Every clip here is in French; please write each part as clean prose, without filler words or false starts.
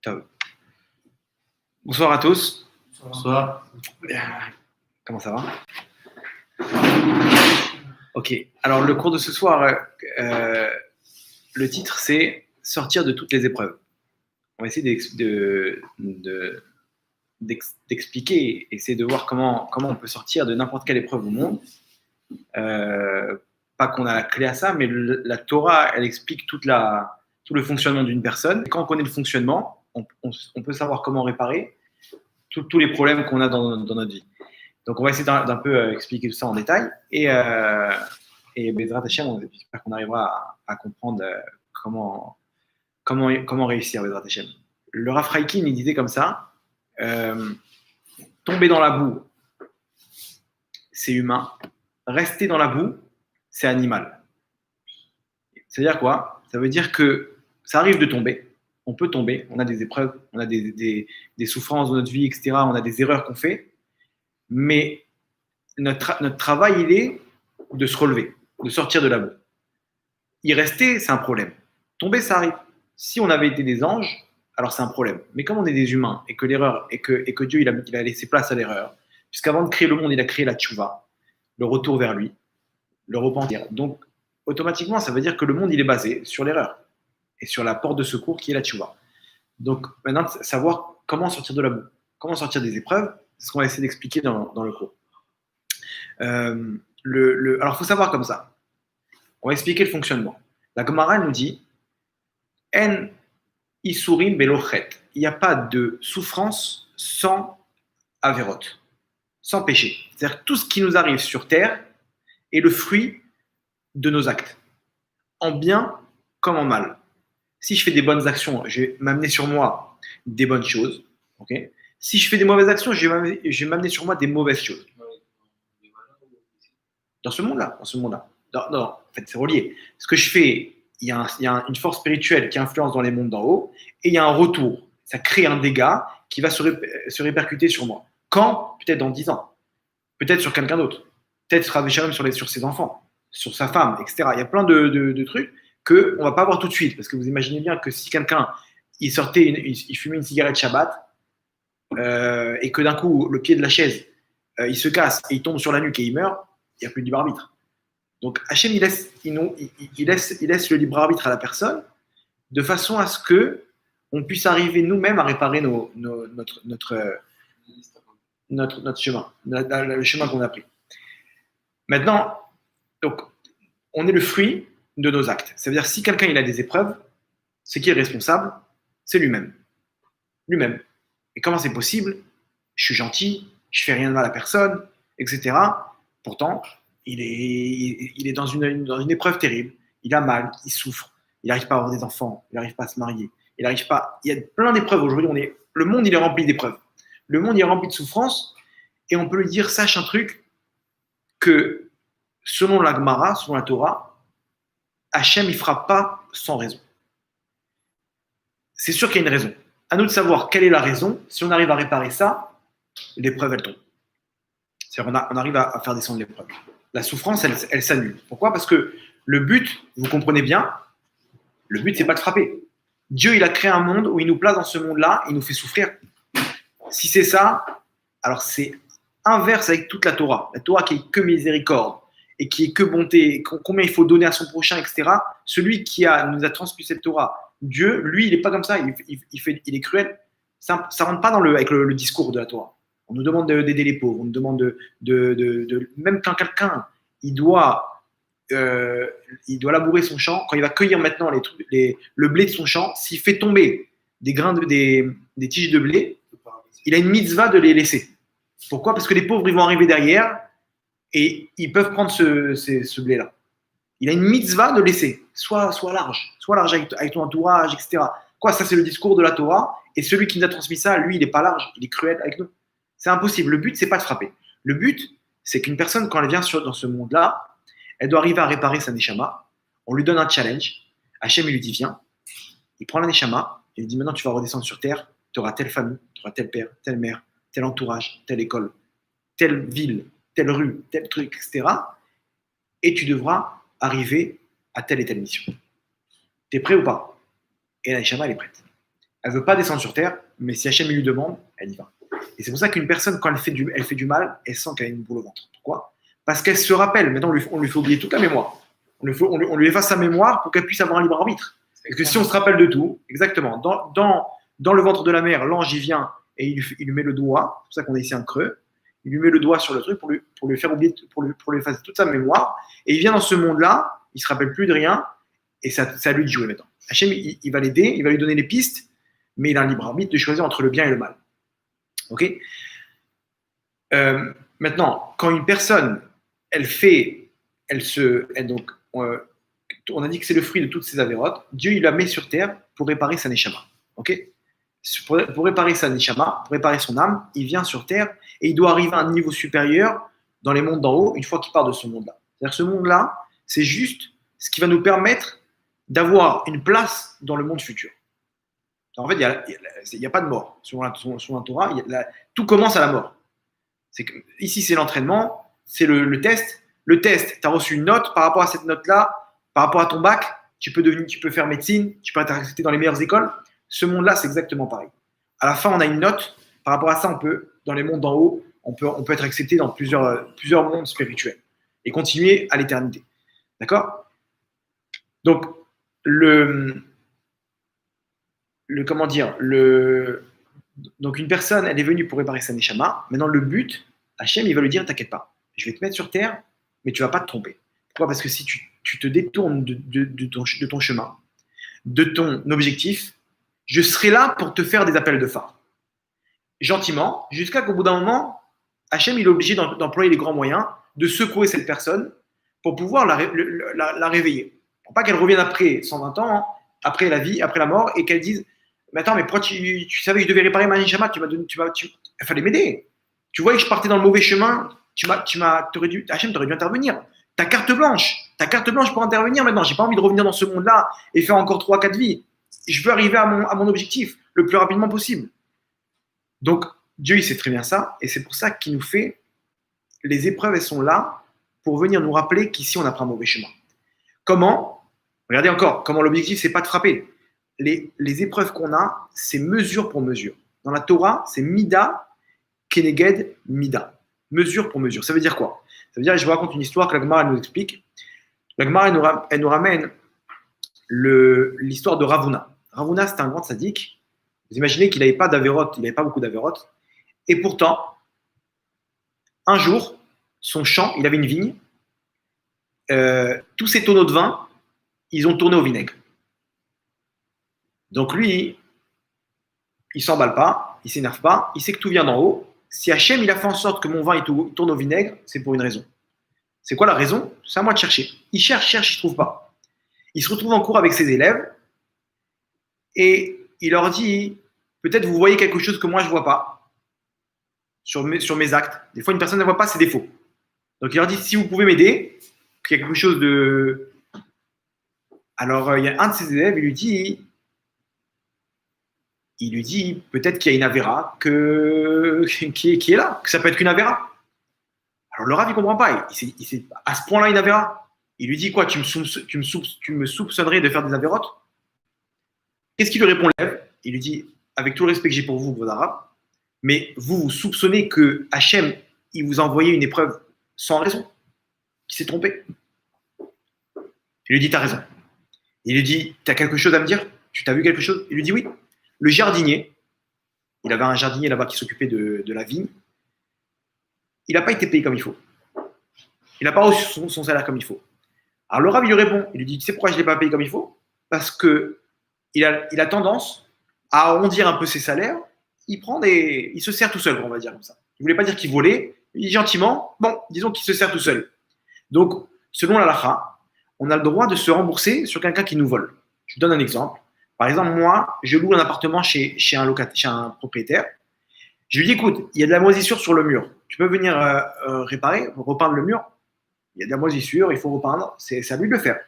Top. Bonsoir à tous. Bonsoir. Comment ça va? Ok. Alors, le cours de ce soir, le titre, c'est Sortir de toutes les épreuves. On va essayer d'expliquer, essayer de voir comment on peut sortir de n'importe quelle épreuve au monde. Pas qu'on a la clé à ça, mais la Torah, elle explique tout le fonctionnement d'une personne. Et quand on connaît le fonctionnement, on peut savoir comment réparer tous les problèmes qu'on a dans notre vie. Donc, on va essayer d'un peu expliquer tout ça en détail. Et Bezrat Hashem, on espère qu'on arrivera à comprendre comment réussir, Bezrat Hashem. Le Rav Raikin, il disait comme ça, tomber dans la boue, c'est humain. Rester dans la boue, c'est animal. C'est-à-dire quoi? Ça veut dire que ça arrive de tomber. On peut tomber. On a des épreuves, on a des souffrances dans notre vie, etc. On a des erreurs qu'on fait. Mais notre travail, il est de se relever, de sortir de la boue. Y rester, c'est un problème. Tomber, ça arrive. Si on avait été des anges, alors c'est un problème. Mais comme on est des humains et que l'erreur et que Dieu il a laissé place à l'erreur, puisqu'avant de créer le monde, il a créé la tchouva, le retour vers lui, le repentir. Donc, automatiquement, ça veut dire que le monde, il est basé sur l'erreur et sur la porte de secours qui est la tchouva. Donc, maintenant, savoir comment sortir de la boue, comment sortir des épreuves, c'est ce qu'on va essayer d'expliquer dans le cours. Alors, il faut savoir comme ça. On va expliquer le fonctionnement. La Gemara nous dit En isurim belochet. Il n'y a pas de souffrance sans averot, sans péché. C'est-à-dire que tout ce qui nous arrive sur terre est le fruit de nos actes, en bien comme en mal. Si je fais des bonnes actions, je vais m'amener sur moi des bonnes choses. Okay. Si je fais des mauvaises actions, je vais m'amener sur moi des mauvaises choses. Dans ce monde-là. Non, en fait, c'est relié. Ce que je fais, il y a une force spirituelle qui influence dans les mondes d'en haut, et il y a un retour. Ça crée un dégât qui va se répercuter sur moi. Quand? Peut-être dans 10 ans. Peut-être sur quelqu'un d'autre. Peut-être Rav Shalom sur ses enfants, sur sa femme, etc. Il y a plein de trucs qu'on ne va pas voir tout de suite. Parce que vous imaginez bien que si quelqu'un il fumait une cigarette Shabbat, et que d'un coup, le pied de la chaise, il se casse et il tombe sur la nuque et il meurt, il n'y a plus de libre arbitre. Donc Hachem, il laisse le libre arbitre à la personne de façon à ce que on puisse arriver nous-mêmes à réparer notre chemin, le chemin qu'on a pris. Maintenant, donc, on est le fruit de nos actes. Ça veut dire si quelqu'un il a des épreuves, ce qui est responsable, c'est lui-même. Lui-même. Et comment c'est possible? Je suis gentil, je fais rien de mal à personne, etc. Pourtant, il est dans une épreuve terrible. Il a mal, il souffre, il n'arrive pas à avoir des enfants, il n'arrive pas à se marier, il n'arrive pas. Il y a plein d'épreuves aujourd'hui. Le monde, il est rempli d'épreuves. Le monde, il est rempli de souffrances. Et on peut lui dire, sache un truc, que selon la Gemara, selon la Torah, Hachem, il ne fera pas sans raison. C'est sûr qu'il y a une raison. À nous de savoir quelle est la raison. Si on arrive à réparer ça, l'épreuve, elle tombe. C'est-à-dire on arrive à faire descendre l'épreuve. La souffrance, elle s'annule. Pourquoi? Parce que le but, vous comprenez bien, le but, c'est pas de frapper. Dieu, il a créé un monde où il nous place dans ce monde-là, il nous fait souffrir. Si c'est ça, alors c'est inverse avec toute la Torah. La Torah qui est que miséricorde et qui est que bonté, combien il faut donner à son prochain, etc. Celui qui nous a transmis cette Torah, Dieu, lui, il n'est pas comme ça, il est cruel. Ça ne rentre pas avec le discours de la Torah. On nous demande d'aider les pauvres, on nous demande même quand quelqu'un il doit labourer son champ, quand il va cueillir maintenant le blé de son champ, s'il fait tomber des tiges de blé, il a une mitzvah de les laisser. Pourquoi? Parce que les pauvres ils vont arriver derrière et ils peuvent prendre ce blé-là. Il a une mitzvah de laisser. Sois large avec ton entourage, etc. Quoi, ça c'est le discours de la Torah, et celui qui nous a transmis ça, lui, il n'est pas large, il est cruel avec nous. C'est impossible. Le but, c'est pas de frapper. Le but, c'est qu'une personne, quand elle vient dans ce monde-là, elle doit arriver à réparer sa neshama. On lui donne un challenge. Hachem, il lui dit, viens. Il prend la neshama. Il lui dit, maintenant, tu vas redescendre sur terre. Tu auras telle famille, tu auras tel père, telle mère, tel entourage, telle école, telle ville, telle rue, tel truc, etc. Et tu devras arriver à telle et telle mission. Tu es prêt ou pas? Et la neshama, elle est prête. Elle ne veut pas descendre sur terre, mais si Hachem lui demande, elle y va. Et c'est pour ça qu'une personne, quand elle fait du mal, elle sent qu'elle a une boule au ventre. Pourquoi? Parce qu'elle se rappelle. Maintenant, on lui fait oublier toute la mémoire. On lui efface sa mémoire pour qu'elle puisse avoir un libre arbitre. Parce que si on se rappelle de tout, exactement, dans le ventre de la mère, l'ange, il vient et il lui met le doigt, c'est pour ça qu'on a ici un creux, il lui met le doigt sur le truc pour lui faire oublier, pour lui effacer toute sa mémoire, et il vient dans ce monde-là, il ne se rappelle plus de rien, et c'est à lui de jouer maintenant. Hachem, il va l'aider, il va lui donner les pistes, mais il a un libre arbitre de choisir entre le bien et le mal. Ok. Maintenant, quand une personne, donc, on a dit que c'est le fruit de toutes ces avérotes, Dieu il la met sur terre pour réparer sa neshama. Ok. Pour réparer sa neshama, pour réparer son âme, il vient sur terre et il doit arriver à un niveau supérieur dans les mondes d'en haut une fois qu'il part de ce monde-là. C'est-à-dire que ce monde-là, c'est juste ce qui va nous permettre d'avoir une place dans le monde futur. En fait, il n'y a pas de mort. Sur la Torah, tout commence à la mort. Ici, c'est l'entraînement, c'est le test. Le test, tu as reçu une note, par rapport à cette note-là, par rapport à ton bac, tu peux faire médecine, tu peux être accepté dans les meilleures écoles. Ce monde-là, c'est exactement pareil. À la fin, on a une note. Par rapport à ça, dans les mondes d'en haut, on peut être accepté dans plusieurs mondes spirituels et continuer à l'éternité. D'accord? Donc, donc une personne, elle est venue pour réparer sa neshama. Maintenant, le but, Hachem, il va lui dire, t'inquiète pas, je vais te mettre sur terre, mais tu vas pas te tromper. Pourquoi? Parce que si tu te détournes de ton chemin, de ton objectif, je serai là pour te faire des appels de phare. Gentiment, jusqu'à qu'au bout d'un moment, Hachem, il est obligé d'employer les grands moyens, de secouer cette personne pour pouvoir la réveiller. Pour pas qu'elle revienne après 120 ans, hein, après la vie, après la mort, et qu'elle dise, mais attends, mais pourquoi tu savais que je devais réparer ma neshama, il fallait m'aider. Tu voyais que je partais dans le Mauvais chemin, Hachem, t'aurais dû intervenir. Ta carte blanche pour intervenir maintenant. J'ai pas envie de revenir dans ce monde-là et faire encore 3-4 vies. Je veux arriver à mon objectif le plus rapidement possible. Donc, Dieu, il sait très bien ça, et c'est pour ça qu'il nous fait, les épreuves, elles sont là pour venir nous rappeler qu'ici, on a pris un mauvais chemin. Comment? Regardez encore, comment l'objectif, c'est pas de frapper. Les épreuves qu'on a, c'est mesure pour mesure. Dans la Torah, c'est mida, keneged, mida. Mesure pour mesure. Ça veut dire quoi? Ça veut dire, je vous raconte une histoire que la Gemara nous explique. La Gemara, elle nous ramène l'histoire de Ravuna. Ravuna, c'était un grand sadique. Vous imaginez qu'il n'avait pas d'avérote, il n'avait pas beaucoup d'avérote. Et pourtant, un jour, son champ, il avait une vigne. Tous ses tonneaux de vin, ils ont tourné au vinaigre. Donc lui, il ne s'emballe pas, il ne s'énerve pas, il sait que tout vient d'en haut. Si Hachem, il a fait en sorte que mon vin il tourne au vinaigre, c'est pour une raison. C'est quoi la raison? C'est à moi de chercher. Il cherche, il ne trouve pas. Il se retrouve en cours avec ses élèves et il leur dit, peut-être vous voyez quelque chose que moi je ne vois pas sur mes actes. Des fois, une personne ne voit pas ses défauts. Donc il leur dit, si vous pouvez m'aider, qu'il y a quelque chose de... Alors, il y a un de ses élèves, il lui dit peut-être qu'il y a une avéra qui est là, que ça peut être qu'une avéra. Alors le Rav, il ne comprend pas. Il sait à ce point-là une avéra. Il lui dit quoi? Tu me soupçonnerais de faire des avérotes? Qu'est-ce qu'il lui répond, l'élève? Il lui dit, avec tout le respect que j'ai pour vous, vos arabes, mais vous soupçonnez que Hachem, il vous a envoyé une épreuve sans raison, qu'il s'est trompé. Il lui dit, t'as raison. Il lui dit, t'as quelque chose à me dire? Tu t'as vu quelque chose? Il lui dit oui. Le jardinier, il avait un jardinier là-bas qui s'occupait de la vigne, il n'a pas été payé comme il faut. Il n'a pas reçu son salaire comme il faut. Alors le Rav, il lui répond, il lui dit, tu sais pourquoi je ne l'ai pas payé comme il faut? Parce qu'il a tendance à arrondir un peu ses salaires, il se sert tout seul, on va dire comme ça. Il ne voulait pas dire qu'il volait, il dit gentiment, bon, disons qu'il se sert tout seul. Donc, selon la halakha, on a le droit de se rembourser sur quelqu'un qui nous vole. Je vous donne un exemple. Par exemple, moi, je loue un appartement chez un propriétaire. Je lui dis, écoute, il y a de la moisissure sur le mur. Tu peux venir repeindre le mur. Il y a de la moisissure, il faut repeindre. C'est à lui de le faire.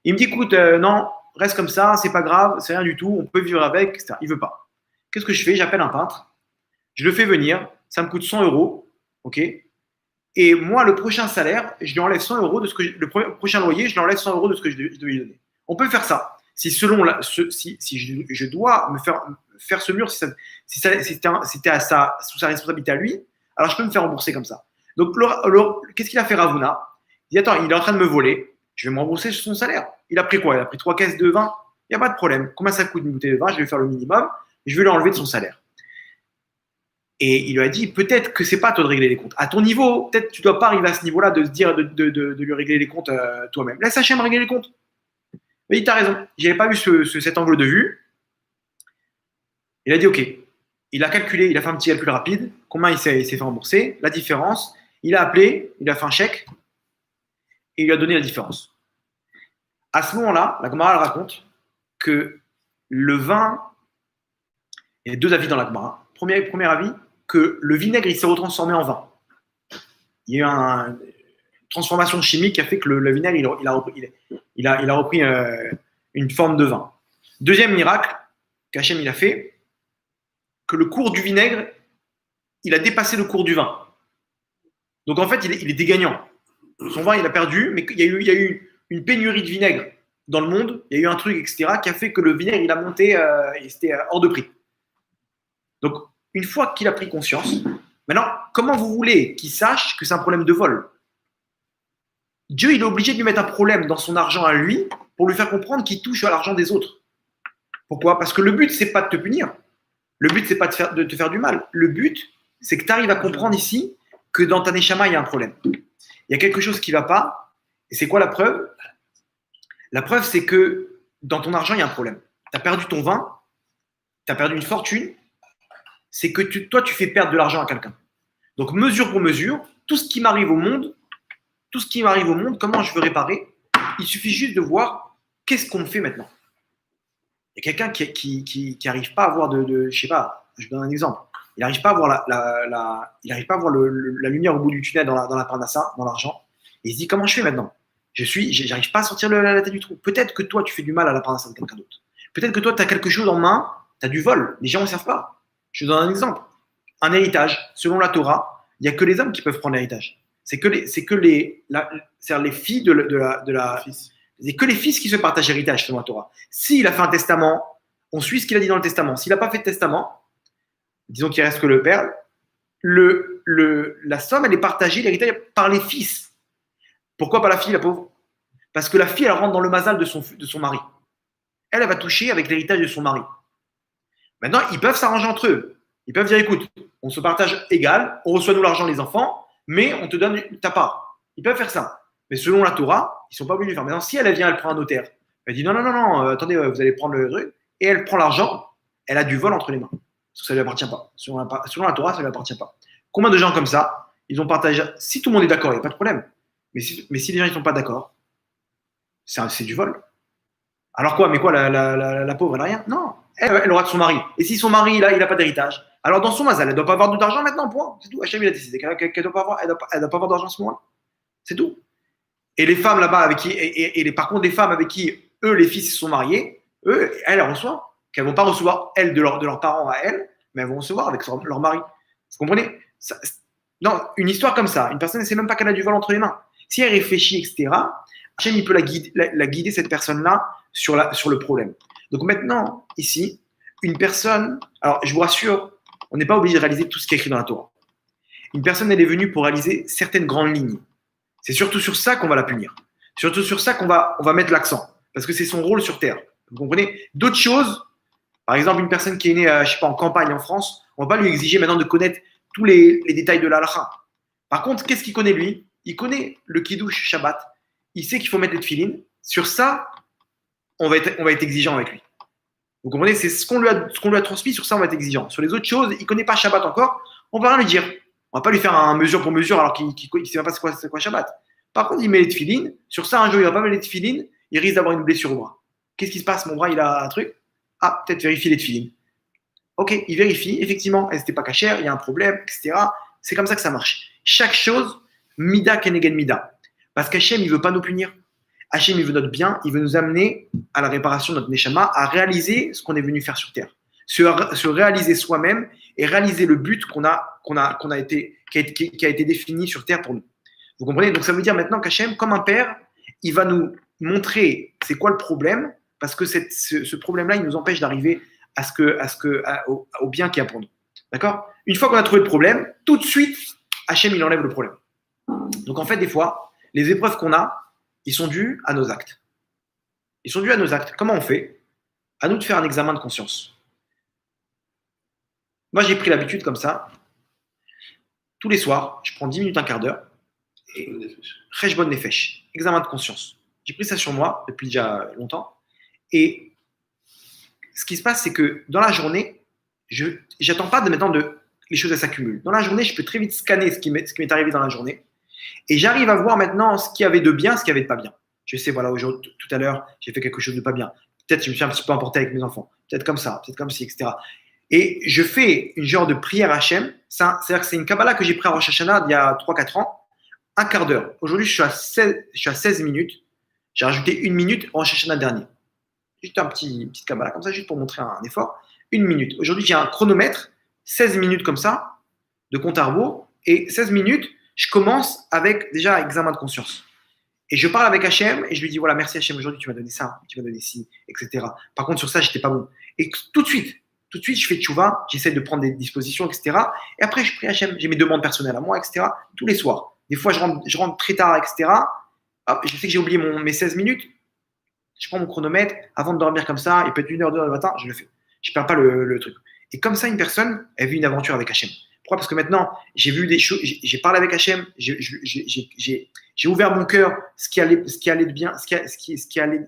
Il me dit, écoute, non, reste comme ça, c'est pas grave, c'est rien du tout, on peut vivre avec, etc. Il veut pas. Qu'est-ce que je fais? J'appelle un peintre, je le fais venir, ça me coûte 100 euros, ok? Et moi, le prochain salaire, je lui enlève 100 euros le prochain loyer, je lui enlève 100 euros de ce que je devais lui donner. On peut faire ça. si je dois me faire ce mur, si c'était sous sa responsabilité à lui, alors je peux me faire rembourser comme ça. Donc, qu'est-ce qu'il a fait Ravuna? Il dit, attends, il est en train de me voler, je vais me rembourser son salaire. Il a pris quoi? Il a pris 3 caisses de vin. Il n'y a pas de problème. Combien ça coûte une bouteille de vin? Je vais faire le minimum et je vais l'enlever de son salaire. Et il lui a dit, peut-être que c'est pas à toi de régler les comptes. À ton niveau, peut-être tu dois pas arriver à ce niveau-là de se dire de lui régler les comptes toi-même. Laisse Hachem régler les comptes. Mais il t'a raison. J'avais pas vu cet angle de vue. Il a dit, OK. Il a calculé, il a fait un petit calcul rapide. Combien il s'est fait rembourser? La différence. Il a appelé, il a fait un chèque et il lui a donné la différence. À ce moment-là, la Gemara raconte que le vin, il y a 2 avis dans la Gemara. Premier avis, que le vinaigre, il s'est retransformé en vin. Il y a eu une transformation chimique qui a fait que le vinaigre, il a repris une forme de vin. Deuxième miracle qu'Hachem il a fait, que le cours du vinaigre, il a dépassé le cours du vin. Donc en fait, il était gagnant. Son vin, il a perdu, mais il y a eu une pénurie de vinaigre dans le monde. Il y a eu un truc, etc., qui a fait que le vinaigre, il a monté, et c'était hors de prix. Donc, une fois qu'il a pris conscience, maintenant, comment vous voulez qu'il sache que c'est un problème de vol? Dieu, il est obligé de lui mettre un problème dans son argent à lui pour lui faire comprendre qu'il touche à l'argent des autres. Pourquoi? Parce que le but, c'est pas de te punir. Le but, c'est pas de te faire du mal. Le but, c'est que tu arrives à comprendre ici que dans ta neshama, il y a un problème. Il y a quelque chose qui ne va pas. Et c'est quoi la preuve? La preuve, c'est que dans ton argent, il y a un problème. Tu as perdu ton vin, tu as perdu une fortune. C'est que toi, tu fais perdre de l'argent à quelqu'un. Donc, mesure pour mesure, tout ce qui m'arrive au monde, comment je veux réparer? Il suffit juste de voir qu'est-ce qu'on me fait maintenant. Il y a quelqu'un qui n'arrive pas à voir je sais pas, je donne un exemple. Il n'arrive pas à voir la lumière au bout du tunnel dans la parnassa, dans l'argent. Et il se dit, comment je fais maintenant? J'arrive pas à sortir la tête du trou. Peut-être que toi, tu fais du mal à la parnassa de quelqu'un d'autre. Peut-être que toi, tu as quelque chose en main, tu as du vol. Les gens ne savent pas. Je donne un exemple. Un héritage, selon la Torah, il n'y a que les hommes qui peuvent prendre l'héritage. C'est que les filles c'est que les fils qui se partagent l'héritage selon la Torah. S'il a fait un testament, on suit ce qu'il a dit dans le testament. S'il n'a pas fait de testament, disons qu'il reste que le père, la somme, elle est partagée, l'héritage, par les fils. Pourquoi pas la fille, la pauvre? Parce que la fille, elle rentre dans le mazal de son mari. Elle va toucher avec l'héritage de son mari. Maintenant, ils peuvent s'arranger entre eux. Ils peuvent dire, écoute, on se partage égal, on reçoit nous l'argent les enfants, mais on te donne ta part. Ils peuvent faire ça. Mais selon la Torah, ils ne sont pas obligés de le faire. Maintenant, si elle vient, elle prend un notaire. Elle dit, non, attendez, vous allez prendre le truc. Et elle prend l'argent, elle a du vol entre les mains. Parce que ça ne lui appartient pas. Selon la Torah, ça ne lui appartient pas. Combien de gens comme ça, ils ont partagé? Si tout le monde est d'accord, il n'y a pas de problème. Mais si les gens ne sont pas d'accord, c'est du vol. Alors quoi? Mais quoi, la pauvre, elle n'a rien? Non. Elle aura de son mari. Et si son mari, il n'a pas d'héritage, alors dans son mazal, elle ne doit pas avoir d'argent maintenant, point. C'est tout. Hachem, il a décidé qu'elle ne doit pas avoir d'argent à ce moment-là. C'est tout. Et les femmes là-bas avec qui, par contre, les femmes avec qui, eux, les fils se sont mariés, eux, elles reçoivent, qu'elles ne vont pas recevoir, elles, de leurs parents à elles, mais elles vont recevoir avec leur mari. Vous comprenez? Non, une histoire comme ça, une personne ne sait même pas qu'elle a du vol entre les mains. Si elle réfléchit, etc., Hachem, il peut la guider, cette personne-là, sur le problème. Donc maintenant, ici, une personne, alors je vous rassure, on n'est pas obligé de réaliser tout ce qui est écrit dans la Torah. Une personne, elle est venue pour réaliser certaines grandes lignes. C'est surtout sur ça qu'on va la punir. Surtout sur ça qu'on va mettre l'accent. Parce que c'est son rôle sur Terre. Vous comprenez? D'autres choses, par exemple, une personne qui est née, je sais pas, en campagne en France, on ne va pas lui exiger maintenant de connaître tous les détails de l'halakha. Par contre, qu'est-ce qu'il connaît lui? Il connaît le kiddush Shabbat. Il sait qu'il faut mettre les tefilines. Sur ça, on va être exigeant avec lui. Vous comprenez? C'est ce qu'on lui a transmis, sur ça on va être exigeant. Sur les autres choses, il ne connaît pas Shabbat encore, on ne va rien lui dire. On ne va pas lui faire un mesure pour mesure alors qu'il ne sait pas c'est quoi Shabbat. Par contre, il met les tefilines. Sur ça, un jour, il ne va pas mettre les tefilines, il risque d'avoir une blessure au bras. Qu'est-ce qui se passe? Mon bras, il a un truc. Ah, peut-être vérifier les tefilines. Ok, il vérifie. Effectivement, elles n'étaient pas cachères, il y a un problème, etc. C'est comme ça que ça marche. Chaque chose, mida kenegen mida. Parce qu'Hachem, il ne veut pas nous punir. Hachem, il veut notre bien, il veut nous amener à la réparation de notre neshama, à réaliser ce qu'on est venu faire sur Terre. Se réaliser soi-même et réaliser le but qui a été défini sur Terre pour nous. Vous comprenez? Donc ça veut dire maintenant qu'Hachem, comme un père, il va nous montrer c'est quoi le problème parce que ce problème-là, il nous empêche d'arriver au bien qu'il y a pour nous. D'accord? Une fois qu'on a trouvé le problème, tout de suite, Hachem, il enlève le problème. Donc en fait, des fois, les épreuves qu'on a, ils sont dus à nos actes. Ils sont dus à nos actes. Comment on fait? À nous de faire un examen de conscience. Moi, j'ai pris l'habitude comme ça. Tous les soirs, je prends 10 minutes, un quart d'heure. Et Cheshbon Nefesh, examen de conscience. J'ai pris ça sur moi depuis déjà longtemps. Et ce qui se passe, c'est que dans la journée, je n'attends pas de maintenant les choses s'accumulent. Dans la journée, je peux très vite scanner ce qui m'est arrivé dans la journée. Et j'arrive à voir maintenant ce qu'il y avait de bien, ce qu'il y avait de pas bien. Je sais, voilà, aujourd'hui, tout à l'heure, j'ai fait quelque chose de pas bien. Peut-être je me suis un petit peu emporté avec mes enfants. Peut-être comme ça, peut-être comme ci, etc. Et je fais une genre de prière à Hachem. C'est-à-dire que c'est une Kabbalah que j'ai pris à Rosh Hashanah il y a 3-4 ans. Un quart d'heure. Aujourd'hui, je suis à 16 minutes. J'ai rajouté 1 minute au Rosh Hashanah dernier. Juste une petite Kabbalah comme ça, juste pour montrer un effort. 1 minute. Aujourd'hui, j'ai un chronomètre, 16 minutes comme ça, de compte à rebours. Et 16 minutes, je commence avec déjà examen de conscience. Et je parle avec Hachem et je lui dis voilà, merci Hachem, aujourd'hui tu m'as donné ça, tu m'as donné ci, etc. Par contre, sur ça, j'étais pas bon. Et tout de suite, je fais tchouva, j'essaie de prendre des dispositions, etc. Et après, je prie Hachem, j'ai mes demandes personnelles à moi, etc. Tous les soirs. Des fois, je rentre très tard, etc. Hop, je sais que j'ai oublié mes 16 minutes. Je prends mon chronomètre avant de dormir comme ça, il peut être 1h, 2h du matin, je le fais. Je ne perds pas le truc. Et comme ça, une personne, elle vit une aventure avec Hachem. Pourquoi? Parce que maintenant, j'ai vu des choses, j'ai parlé avec Hachem, j'ai ouvert mon cœur, ce qui allait de bien, ce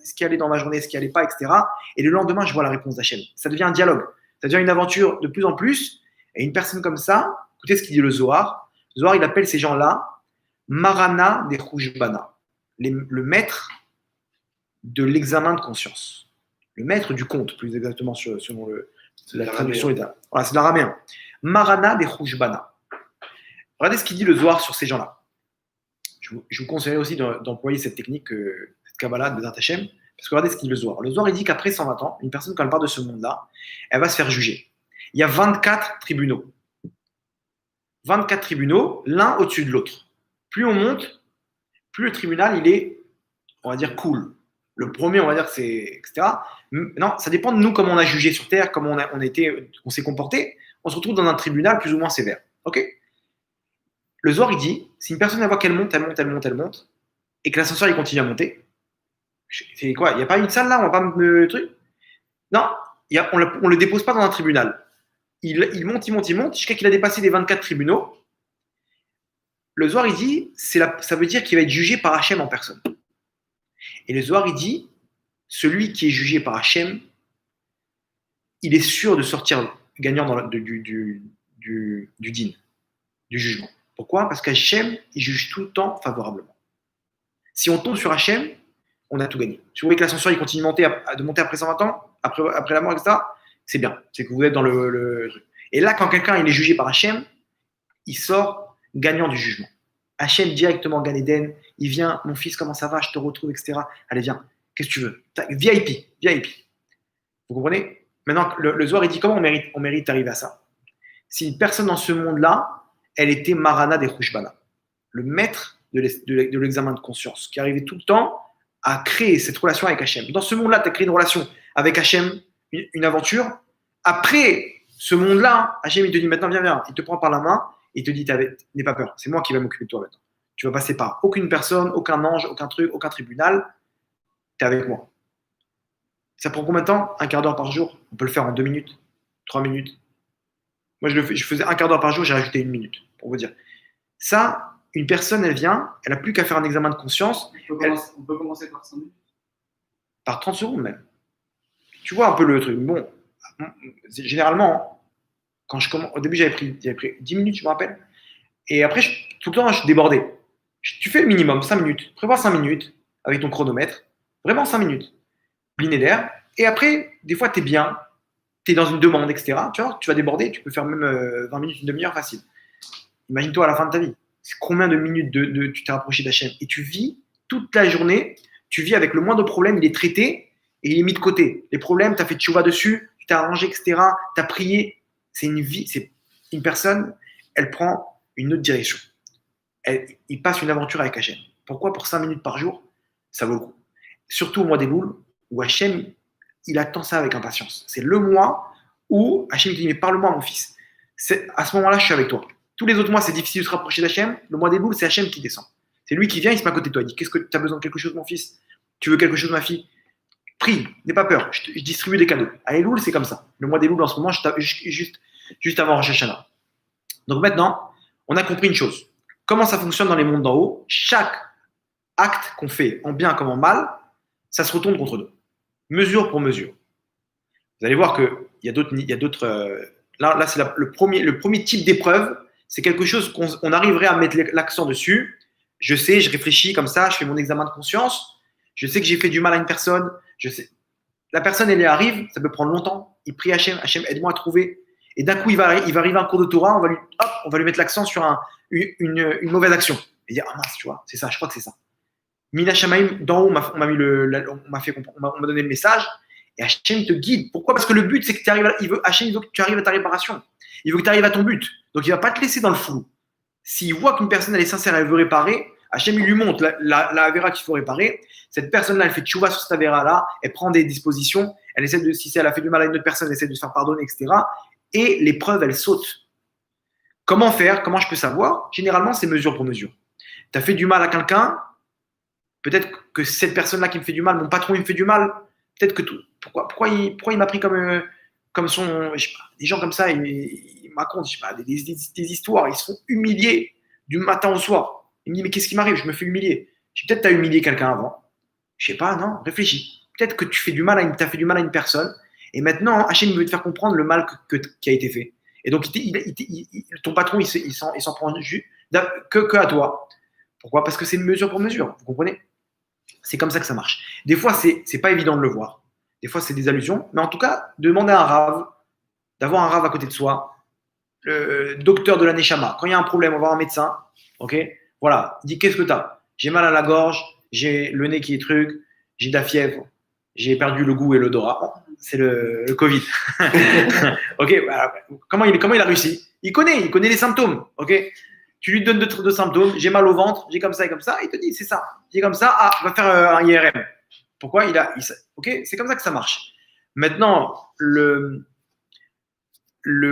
qui allait dans ma journée, ce qui allait pas, etc. Et le lendemain, je vois la réponse d'Hachem. Ça devient un dialogue, ça devient une aventure de plus en plus. Et une personne comme ça, écoutez ce qu'il dit le Zohar. Le Zohar, il appelle ces gens-là Marana des Chouchbana, le maître de l'examen de conscience, le maître du compte, plus exactement selon la traduction. Voilà, c'est l'araméen. Marana des Chouchbana. Regardez ce qu'il dit le Zohar sur ces gens-là. Je vous conseillerais aussi d'employer cette technique, cette Kabbalah de Bezat Hashem, parce que regardez ce qu'il dit le Zohar. Le Zohar, il dit qu'après 120 ans, une personne, quand elle part de ce monde-là, elle va se faire juger. Il y a 24 tribunaux. 24 tribunaux, l'un au-dessus de l'autre. Plus on monte, plus le tribunal, il est, on va dire, cool. Le premier, on va dire que c'est, etc. Non, ça dépend de nous, comment on a jugé sur Terre, comment on s'est comporté. On se retrouve dans un tribunal plus ou moins sévère. Ok? Le Zohar, il dit, si une personne voit qu'elle monte, et que l'ascenseur, il continue à monter, c'est quoi? Il n'y a pas une salle là, on va pas me truc? Non, on ne le dépose pas dans un tribunal. Il monte, jusqu'à qu'il a dépassé les 24 tribunaux. Le Zohar, il dit, ça veut dire qu'il va être jugé par Hachem en personne. Et le Zohar, il dit, celui qui est jugé par Hachem, il est sûr de sortir gagnant du din, du jugement. Pourquoi? Parce qu'Hachem, il juge tout le temps favorablement. Si on tombe sur Hachem, on a tout gagné. Si vous voyez que l'ascenseur, il continue de monter après 120 ans, après la mort, etc., c'est bien. C'est que vous êtes dans le truc. Et là, quand quelqu'un il est jugé par Hachem, il sort gagnant du jugement. Hachem directement Gan Eden, il vient, mon fils, comment ça va, je te retrouve, etc. Allez, viens, qu'est-ce que tu veux? VIP. Vous comprenez? Maintenant, le Zohar, il dit comment on mérite d'arriver à ça? Si une personne dans ce monde-là, elle était Marana des Chouchbana, le maître de l'examen de conscience, qui arrivait tout le temps à créer cette relation avec Hachem. Dans ce monde-là, tu as créé une relation avec Hachem, une aventure. Après ce monde-là, Hachem, il te dit maintenant, viens, il te prend par la main, il te dit, n'aie pas peur, c'est moi qui vais m'occuper de toi maintenant. Tu vas passer par aucune personne, aucun ange, aucun truc, aucun tribunal, tu es avec moi. Ça prend combien de temps? Un quart d'heure par jour? On peut le faire en 2 minutes, 3 minutes. Moi, je faisais un quart d'heure par jour, j'ai rajouté 1 minute, pour vous dire. Ça, une personne, elle vient, elle n'a plus qu'à faire un examen de conscience. On peut commencer par 5 minutes. Par 30 secondes même. Tu vois un peu le truc. Bon, généralement, quand je commence, au début, j'avais pris 10 minutes, je me rappelle. Et après, tout le temps, je débordais. Tu fais le minimum, 5 minutes. Prévois 5 minutes avec ton chronomètre. Vraiment 5 minutes. Linéaire. Et après, des fois, tu es bien. Tu es dans une demande, etc. Tu vois, tu vas déborder. Tu peux faire même 20 minutes, une demi-heure facile. Imagine-toi à la fin de ta vie. C'est combien de minutes tu t'es rapproché d'Hachem. Et tu vis toute la journée. Tu vis avec le moindre problème. Il est traité et il est mis de côté. Les problèmes, tu as fait tchouva dessus. Tu t'es arrangé, etc. Tu as prié. C'est une vie. C'est une personne, elle prend une autre direction. Il passe une aventure avec Hachem. Pourquoi? Pour 5 minutes par jour, ça vaut le coup. Surtout au mois des boules, où Hachem, il attend ça avec impatience. C'est le mois où Hachem dit, mais parle-moi, mon fils. À ce moment-là, je suis avec toi. Tous les autres mois, c'est difficile de se rapprocher d'Hachem. Le mois des boules, c'est Hachem qui descend. C'est lui qui vient, il se met à côté de toi. Il dit, qu'est-ce que tu as besoin de quelque chose, mon fils? Tu veux quelque chose, ma fille? Prie, n'aie pas peur. Je distribue des cadeaux. À Elul, c'est comme ça. Le mois des boules, en ce moment, juste avant Rosh Hashanah. Donc maintenant, on a compris une chose. Comment ça fonctionne dans les mondes d'en haut? Chaque acte qu'on fait, en bien comme en mal, ça se retourne contre nous. Mesure pour mesure. Vous allez voir qu'il y a d'autres. Là c'est le premier type d'épreuve. C'est quelque chose qu'on arriverait à mettre l'accent dessus. Je sais, je réfléchis comme ça, je fais mon examen de conscience. Je sais que j'ai fait du mal à une personne. Je sais. La personne, elle y arrive, ça peut prendre longtemps. Il prie Hachem, aide-moi à trouver. Et d'un coup, il va arriver à un cours de Torah, on va lui mettre l'accent sur une mauvaise action. Et dire, ah mince, tu vois, c'est ça, je crois que c'est ça. Mina Shamaim, d'en haut, on m'a donné le message. Et Hachem te guide. Pourquoi? Parce que le but, c'est que Hachem veut que tu arrives à ta réparation. Il veut que tu arrives à ton but. Donc, il ne va pas te laisser dans le flou. S'il voit qu'une personne, elle est sincère, elle veut réparer, Hachem, il lui montre la avéra qu'il faut réparer. Cette personne-là, elle fait tchouva sur cette avéra-là, elle prend des dispositions, elle essaie de, si elle a fait du mal à une autre personne, elle essaie de se faire pardonner, etc. Et l'épreuve, elle saute. Comment faire? Comment je peux savoir? Généralement, c'est mesure pour mesure. Tu as fait du mal à quelqu'un, peut-être que cette personne-là qui me fait du mal, mon patron, il me fait du mal, peut-être que tout. Pourquoi il m'a pris comme son. Je sais pas, des gens comme ça, ils m'accordent, je sais pas, des histoires, ils se font humilier du matin au soir. Il me dit, mais qu'est-ce qui m'arrive? Je me fais humilier. Peut-être que tu as humilié quelqu'un avant. Je sais pas, non, réfléchis. Peut-être que tu as fait du mal à une personne. Et maintenant, Hachem veut te faire comprendre le mal qui a été fait. Et donc, ton patron, il s'en prend que à toi. Pourquoi? Parce que c'est mesure pour mesure. Vous comprenez? C'est comme ça que ça marche. Des fois, c'est pas évident de le voir. Des fois, c'est des allusions. Mais en tout cas, demander à un rave, d'avoir un rave à côté de soi, le docteur de la Neshama. Quand il y a un problème, on va voir un médecin. Ok? Voilà. Il dit, qu'est-ce que tu as? J'ai mal à la gorge, j'ai le nez qui est truc, j'ai de la fièvre, j'ai perdu le goût et l'odorat. Oh, c'est le Covid. Ok, voilà. Comment il a réussi? Il connaît les symptômes. Ok, tu lui donnes deux symptômes. J'ai mal au ventre, j'ai comme ça et comme ça. Il te dit, c'est ça. J'ai comme ça. Ah, va faire un IRM. Pourquoi ok, c'est comme ça que ça marche. Maintenant,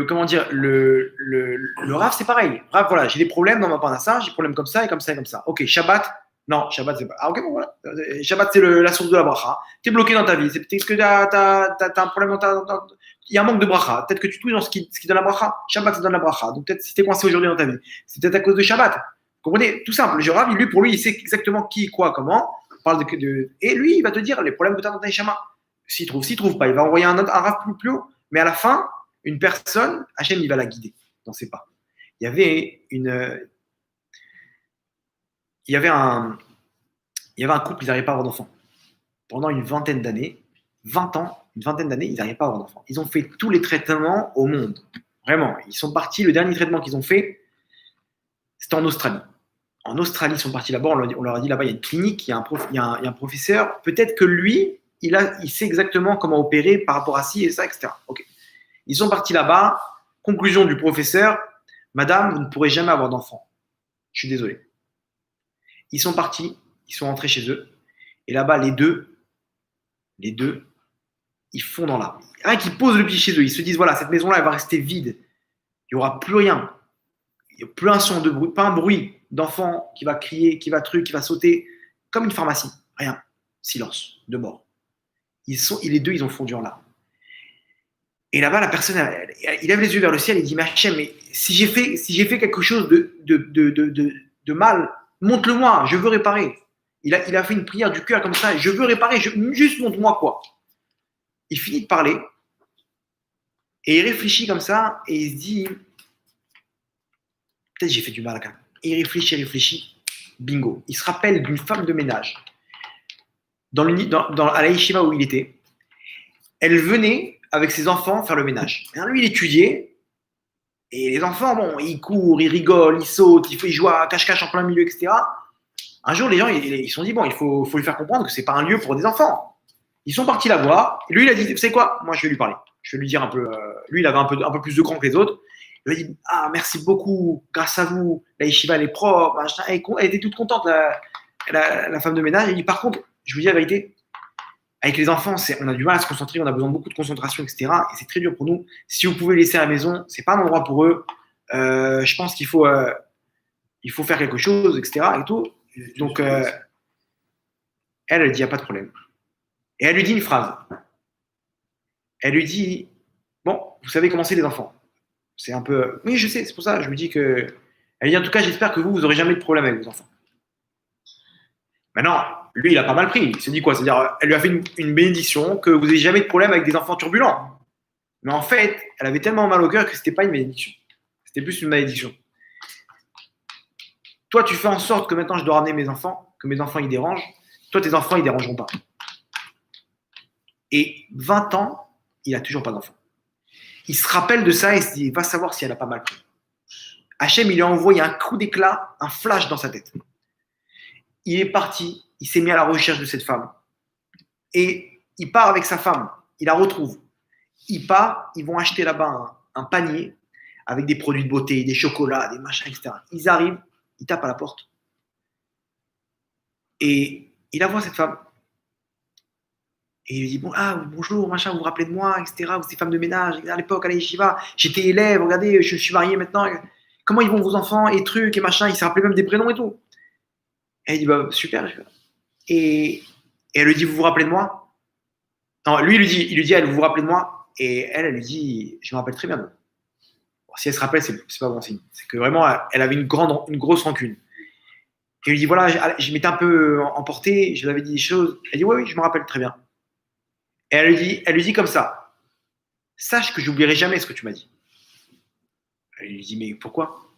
comment dire, le Rav, c'est pareil. Rav, voilà, j'ai des problèmes dans ma parnassa, j'ai des problèmes comme ça et comme ça et comme ça. Ok, Shabbat, non, Shabbat, c'est pas. Ah, ok, bon, voilà. Shabbat, c'est la source de la bracha. Tu es bloqué dans ta vie. Est-ce que tu as un problème il y a un manque de bracha. Peut-être que tu touches dans ce qui donne la bracha. Shabbat, ça donne la bracha. Donc, peut-être si tu es coincé aujourd'hui dans ta vie, c'est peut-être à cause de Shabbat. Vous comprenez? Tout simple. Le Rav, pour lui, il sait exactement qui, quoi, comment. On parle et lui, il va te dire les problèmes que tu as dans ta Neshama. S'il trouve pas, il va envoyer un Rav plus haut. Mais à la fin, une personne, Hachem, il va la guider dans ses pas. Il y avait un couple, ils n'arrivaient pas à avoir d'enfants. Pendant une vingtaine d'années, ils n'arrivaient pas à avoir d'enfants. Ils ont fait tous les traitements au monde. Vraiment, ils sont partis, le dernier traitement qu'ils ont fait, c'était en Australie. En Australie, ils sont partis là-bas, on leur a dit là-bas, il y a une clinique, il y a un professeur, peut-être que lui, il sait exactement comment opérer par rapport à ci et ça, etc. Ok. Ils sont partis là-bas. Conclusion du professeur, madame, vous ne pourrez jamais avoir d'enfant. Je suis désolé. Ils sont partis, ils sont rentrés chez eux. Et là-bas, les deux, ils font dans l'arbre. Rien qu'ils posent le pied chez eux, ils se disent, voilà, cette maison-là, elle va rester vide. Il n'y aura plus rien. Il n'y a plus un son de bruit, pas un bruit d'enfant qui va crier, qui va sauter. Comme une pharmacie. Rien. Silence, de mort. Les deux, ils ont fondu en larmes. Et là-bas, la personne, il lève les yeux vers le ciel et dit, mais Hachem, mais si j'ai fait quelque chose de mal, montre-le-moi, je veux réparer. Il a fait une prière du cœur comme ça, je veux réparer, juste montre-moi quoi. Il finit de parler et il réfléchit comme ça et il se dit, peut-être j'ai fait du mal à quelqu'un. Et il réfléchit, bingo. Il se rappelle d'une femme de ménage à la yeshiva où il était. Elle venait avec ses enfants faire le ménage. Et alors lui, il étudiait, et les enfants, bon, ils courent, ils rigolent, ils sautent, ils jouent à cache-cache en plein milieu, etc. Un jour, les gens, ils se sont dit, bon, il faut lui faire comprendre que c'est pas un lieu pour des enfants. Ils sont partis la voir, et lui, il a dit, vous savez quoi? Moi, je vais lui parler. Je vais lui dire un peu, lui, il avait un peu plus de cran que les autres. Il lui a dit, ah, merci beaucoup, grâce à vous, la yeshiva, elle est propre, elle était toute contente, la femme de ménage. Il dit, par contre, je vous dis la vérité, Avec les enfants, on a du mal à se concentrer, on a besoin de beaucoup de concentration, etc. Et c'est très dur pour nous. Si vous pouvez les laisser à la maison, c'est pas un endroit pour eux. Je pense il faut faire quelque chose, etc. Et tout. Donc, elle dit, il n'y a pas de problème. Et elle lui dit une phrase. Elle lui dit, bon, vous savez comment c'est les enfants. C'est un peu, oui, je sais, c'est pour ça. Je me dis que, elle dit, en tout cas, j'espère que vous n'aurez jamais de problème avec vos enfants. Maintenant, lui, il a pas mal pris. Il se dit quoi? C'est-à-dire, elle lui a fait une bénédiction que vous n'ayez jamais de problème avec des enfants turbulents. Mais en fait, elle avait tellement mal au cœur que c'était pas une bénédiction. C'était plus une malédiction. Toi, tu fais en sorte que maintenant je dois ramener mes enfants, que mes enfants ils dérangent. Toi, tes enfants, ils dérangeront pas. Et 20 ans, il a toujours pas d'enfant. Il se rappelle de ça et se dit, il va savoir si elle a pas mal pris. Hachem, il lui a envoyé un coup d'éclat, un flash dans sa tête. Il est parti, il s'est mis à la recherche de cette femme. Et il part avec sa femme, il la retrouve. Il part, ils vont acheter là-bas un panier avec des produits de beauté, des chocolats, des machins, etc. Ils arrivent, ils tapent à la porte. Et il la voit, cette femme. Et il lui dit, bon, bonjour, machin, vous vous rappelez de moi, etc. Vous êtes femme de ménage, à l'époque, à l'Yeshiva, j'étais élève, regardez, je suis marié maintenant. Comment ils vont vos enfants, et trucs, et machin. Il s'est rappelé même des prénoms et tout. Et il dit, bah, super. Et elle lui dit, vous vous rappelez de moi? Non, lui, il lui dit, elle, vous vous rappelez de moi? Et elle lui dit, je me rappelle très bien. Bon, si elle se rappelle, c'est pas bon signe. C'est que vraiment, elle avait une grosse rancune. Et il lui dit, voilà, je m'étais un peu emporté, je lui avais dit des choses. Elle dit, oui, je me rappelle très bien. Et elle lui dit comme ça, sache que j'oublierai jamais ce que tu m'as dit. Elle lui dit, mais pourquoi?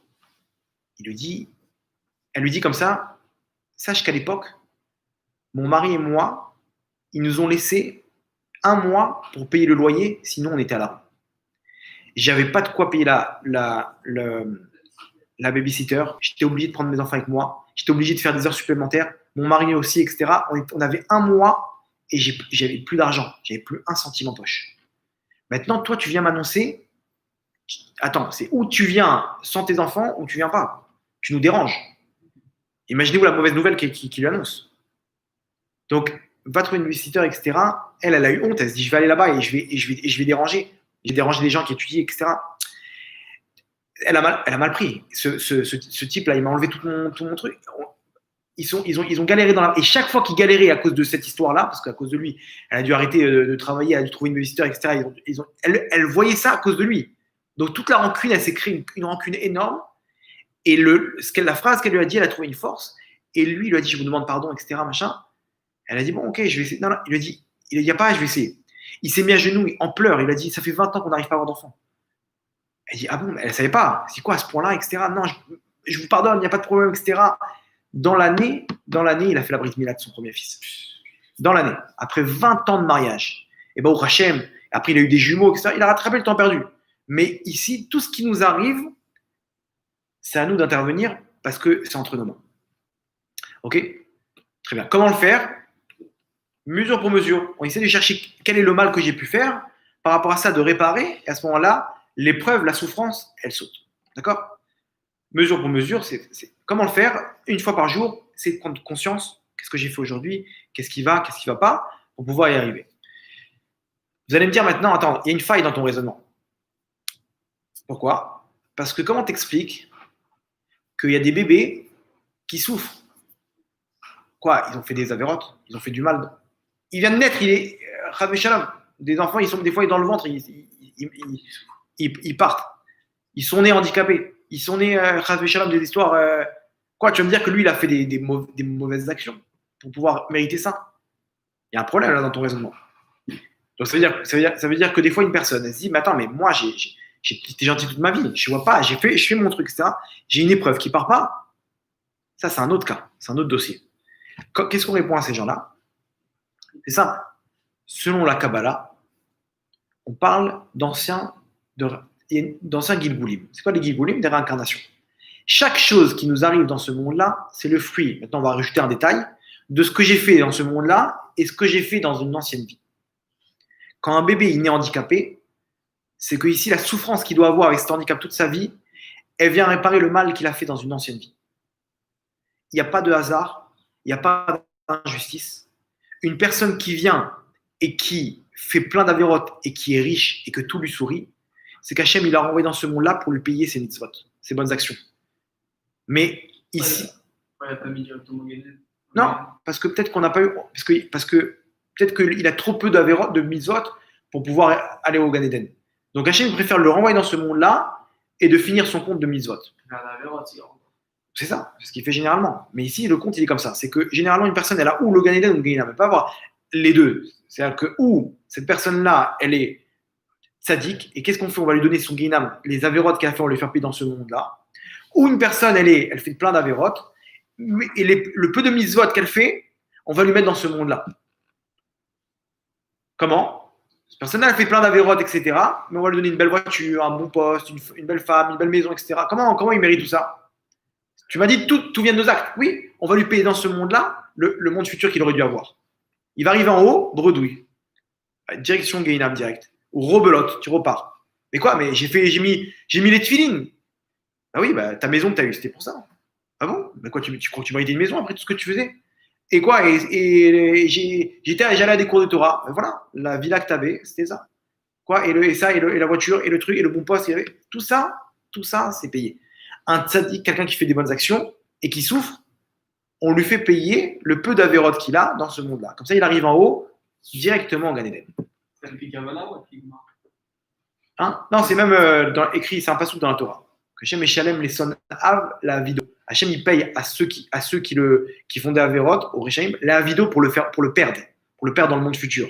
Elle lui dit comme ça, sache qu'à l'époque, mon mari et moi, ils nous ont laissé 1 mois pour payer le loyer, sinon on était à la rue. J'avais pas de quoi payer la babysitter, j'étais obligé de prendre mes enfants avec moi, j'étais obligé de faire des heures supplémentaires, mon mari aussi, etc. On avait 1 mois et j'avais plus d'argent, j'avais plus un centime en poche. Maintenant, toi, tu viens m'annoncer, attends, c'est où tu viens sans tes enfants ou tu viens pas. Tu nous déranges. Imaginez-vous la mauvaise nouvelle qui lui annonce. Donc, va trouver une babysitter, etc. Elle a eu honte, elle se dit, je vais aller là-bas et je vais déranger. J'ai dérangé des gens qui étudient, etc. Elle a mal pris. Ce type-là, il m'a enlevé tout mon truc. Ils ont galéré dans la. Et chaque fois qu'ils galéraient à cause de cette histoire-là, parce qu'à cause de lui, elle a dû arrêter de travailler, elle a dû trouver une babysitter, etc. Elle voyait ça à cause de lui. Donc toute la rancune, elle s'est créée une rancune énorme. Et la phrase qu'elle lui a dit, elle a trouvé une force. Et lui, il lui a dit, je vous demande pardon, etc. Machin. Elle a dit, bon, ok, je vais essayer. Non, il a dit, il n'y a pas, je vais essayer. Il s'est mis à genoux, en pleurs. Il a dit, ça fait 20 ans qu'on n'arrive pas à avoir d'enfant. Elle dit, ah bon, elle ne savait pas. C'est quoi à ce point-là, etc. Non, je vous pardonne, il n'y a pas de problème, etc. Dans l'année, il a fait la brit mila de son premier fils. Dans l'année, après 20 ans de mariage. Et ben au Hachem, après il a eu des jumeaux, etc. Il a rattrapé le temps perdu. Mais ici, tout ce qui nous arrive, c'est à nous d'intervenir parce que c'est entre nos mains. Ok? Très bien. Comment le faire? Mesure pour mesure. On essaie de chercher quel est le mal que j'ai pu faire. Par rapport à ça, de réparer. Et à ce moment-là, l'épreuve, la souffrance, elle saute. D'accord? Mesure pour mesure, c'est comment le faire? Une fois par jour, c'est de prendre conscience. Qu'est-ce que j'ai fait aujourd'hui? Qu'est-ce qui va pas? Pour pouvoir y arriver. Vous allez me dire maintenant, attends, il y a une faille dans ton raisonnement. Pourquoi? Parce que comment t'expliques qu'il y a des bébés qui souffrent? Quoi? Ils ont fait des avérotes, ils ont fait du mal. Il vient de naître, il est Chad Shalom. Des enfants, des fois dans le ventre, ils partent. Ils sont nés handicapés. Ils sont nés Chad Shalom, des histoires. Quoi? Tu vas me dire que lui, il a fait des mauvaises actions pour pouvoir mériter ça? Il y a un problème là dans ton raisonnement. Donc ça veut dire que des fois une personne elle se dit, mais attends, mais moi j'ai été gentil toute ma vie, je vois pas, je fais mon truc, etc. J'ai une épreuve qui part pas. Ça c'est un autre cas, c'est un autre dossier. Qu'est-ce qu'on répond à ces gens-là? C'est ça. Selon la Kabbalah, on parle d'anciens Gilgulim. C'est quoi les Gilgulim? Des réincarnations. Chaque chose qui nous arrive dans ce monde-là, c'est le fruit. Maintenant, on va rajouter un détail de ce que j'ai fait dans ce monde-là et ce que j'ai fait dans une ancienne vie. Quand un bébé est né handicapé, c'est que ici, la souffrance qu'il doit avoir avec cet handicap toute sa vie, elle vient réparer le mal qu'il a fait dans une ancienne vie. Il n'y a pas de hasard, il n'y a pas d'injustice. Une personne qui vient et qui fait plein d'avérotes et qui est riche et que tout lui sourit, c'est qu'Hachem, il l'a renvoyé dans ce monde-là pour lui payer ses mitzvot, ses bonnes actions. Mais ici. Ouais, il n'a pas mis directement Gaden. Non, parce que peut-être qu'on n'a pas eu. Parce que peut-être qu'il a trop peu d'avérotes, de mitzvot pour pouvoir aller au Gan Eden. Donc Hachem préfère le renvoyer dans ce monde-là et de finir son compte de mitzvot. C'est ça, c'est ce qu'il fait généralement. Mais ici, le compte, il est comme ça. C'est que généralement, une personne, elle a ou le Gan Eden ou le Gehinnom. Elle ne peut pas avoir les deux. C'est-à-dire que ou cette personne-là, elle est tzaddik, et qu'est-ce qu'on fait? On va lui donner son Gehinnom, les avérotes qu'elle a fait, on va lui faire payer dans ce monde-là. Ou une personne, elle fait plein d'avérotes, et le peu de mitzvot qu'elle fait, on va lui mettre dans ce monde-là. Comment? Cette personne-là, elle fait plein d'avérotes, etc. Mais on va lui donner une belle voiture, un bon poste, une belle femme, une belle maison, etc. Comment il mérite tout ça? Tu m'as dit tout vient de nos actes. Oui, on va lui payer dans ce monde-là le monde futur qu'il aurait dû avoir. Il va arriver en haut, bredouille. Direction Gehinnom direct. Ou rebelote, tu repars. Mais quoi? Mais j'ai mis les tefilines. Ah oui, ta maison que tu as eue, c'était pour ça. Ah bon? Quoi, tu crois que tu méritais une maison après tout ce que tu faisais? Et quoi? J'allais à des cours de Torah. Et voilà, la villa que tu avais, c'était ça. Quoi? Et la voiture, et le truc, et le bon poste, tout ça, c'est payé. Un tzaddik, quelqu'un qui fait des bonnes actions et qui souffre, on lui fait payer le peu d'avérotes qu'il a dans ce monde-là. Comme ça, il arrive en haut, directement en Gan Eden. C'est le Kavala ou le Pigma? Non, c'est même écrit, c'est un passage dans la Torah. Hachem Meshalem les son av la vido. Hachem, il paye à ceux qui font des avérotes, au Rechaim, la vido pour le perdre dans le monde futur.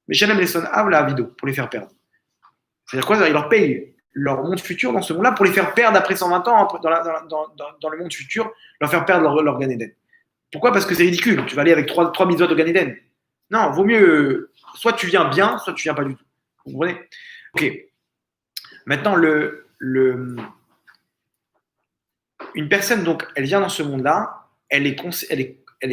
Meshalem les son av la vido, pour les faire perdre. C'est-à-dire quoi? Il leur paye leur monde futur dans ce monde-là pour les faire perdre après 120 ans dans le monde futur, leur faire perdre leur Gan Eden. Pourquoi? Parce que c'est ridicule. Tu vas aller avec 3 mitzvot au Gan Eden. Non, vaut mieux, soit tu viens bien, soit tu viens pas du tout. Vous comprenez? Ok. Maintenant, une personne, donc, elle vient dans ce monde-là, elle est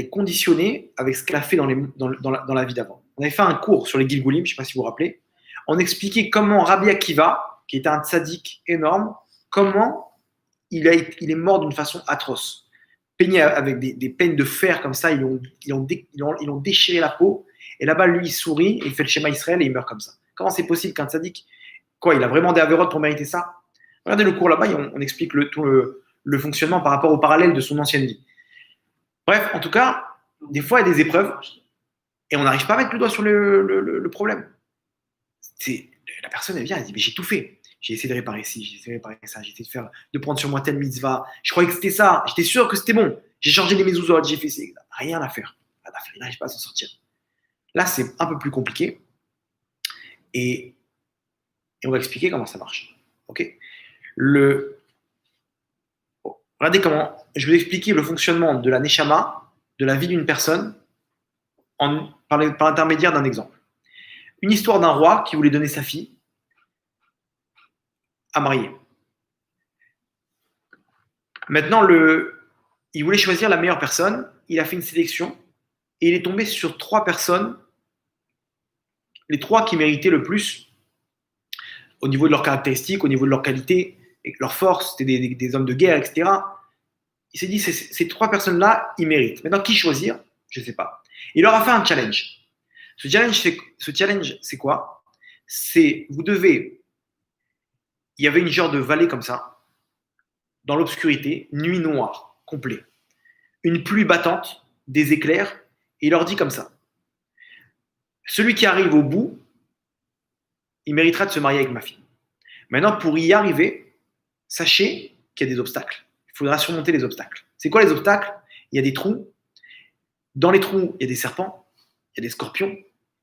conditionnée avec ce qu'elle a fait dans la vie d'avant. On avait fait un cours sur les Gilgulim, je ne sais pas si vous vous rappelez. On expliquait comment Rabbi Akiva, qui était un tzaddik énorme, comment il est mort d'une façon atroce. Peigné avec des peines de fer comme ça, ils ont déchiré la peau, et là-bas, lui, il sourit, il fait le schéma Israël et il meurt comme ça. Comment c'est possible qu'un tzaddik, il a vraiment des avérotes pour mériter ça? Regardez le cours là-bas, on explique tout le fonctionnement par rapport au parallèle de son ancienne vie. Bref, en tout cas, des fois, il y a des épreuves, et on n'arrive pas à mettre le doigt sur le problème. La personne, elle vient, elle dit, mais j'ai tout fait. J'ai essayé de réparer ci, j'ai essayé de réparer ça, j'ai essayé de prendre sur moi telle mitzvah. Je croyais que c'était ça, j'étais sûr que c'était bon. J'ai changé les mezuzot, j'ai fait ça. Rien à faire. Il n'arrive pas à s'en sortir. Là, c'est un peu plus compliqué. Et on va expliquer comment ça marche. Ok? Regardez comment je vais vous expliquer le fonctionnement de la neshama, de la vie d'une personne, par l'intermédiaire d'un exemple. Une histoire d'un roi qui voulait donner sa fille à marier. Maintenant, il voulait choisir la meilleure personne, il a fait une sélection, et il est tombé sur 3 personnes, les 3 qui méritaient le plus au niveau de leurs caractéristiques, au niveau de leur qualité, et leur force, c'était des hommes de guerre, etc. Il s'est dit, ces 3 personnes-là, ils méritent. Maintenant, qui choisir? Je ne sais pas. Il leur a fait un challenge. Ce challenge, c'est quoi? Il y avait une genre de vallée comme ça, dans l'obscurité, nuit noire, complet. Une pluie battante, des éclairs, et il leur dit comme ça. Celui qui arrive au bout, il méritera de se marier avec ma fille. Maintenant, pour y arriver, sachez qu'il y a des obstacles. Il faudra surmonter les obstacles. C'est quoi les obstacles? Il y a des trous. Dans les trous, il y a des serpents, il y a des scorpions,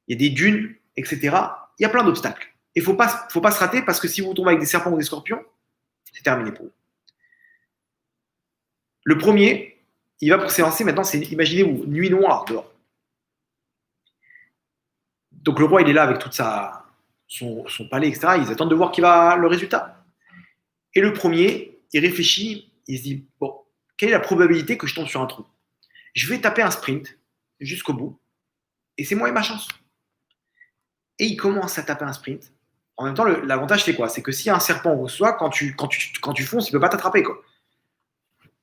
il y a des dunes, etc. Il y a plein d'obstacles. Et il ne faut pas se rater parce que si vous tombez avec des serpents ou des scorpions, c'est terminé pour vous. Le premier, il va pour s'élancer. Maintenant, imaginez-vous, nuit noire dehors. Donc le roi, il est là avec toute son palais, etc. Ils attendent de voir le résultat. Et le premier, il réfléchit, il se dit, bon, quelle est la probabilité que je tombe sur un trou? Je vais taper un sprint jusqu'au bout, et c'est moi et ma chance. Et il commence à taper un sprint. En même temps, l'avantage, c'est quoi? C'est que s'il y a un serpent au soi, quand tu fonces, il ne peut pas t'attraper, quoi.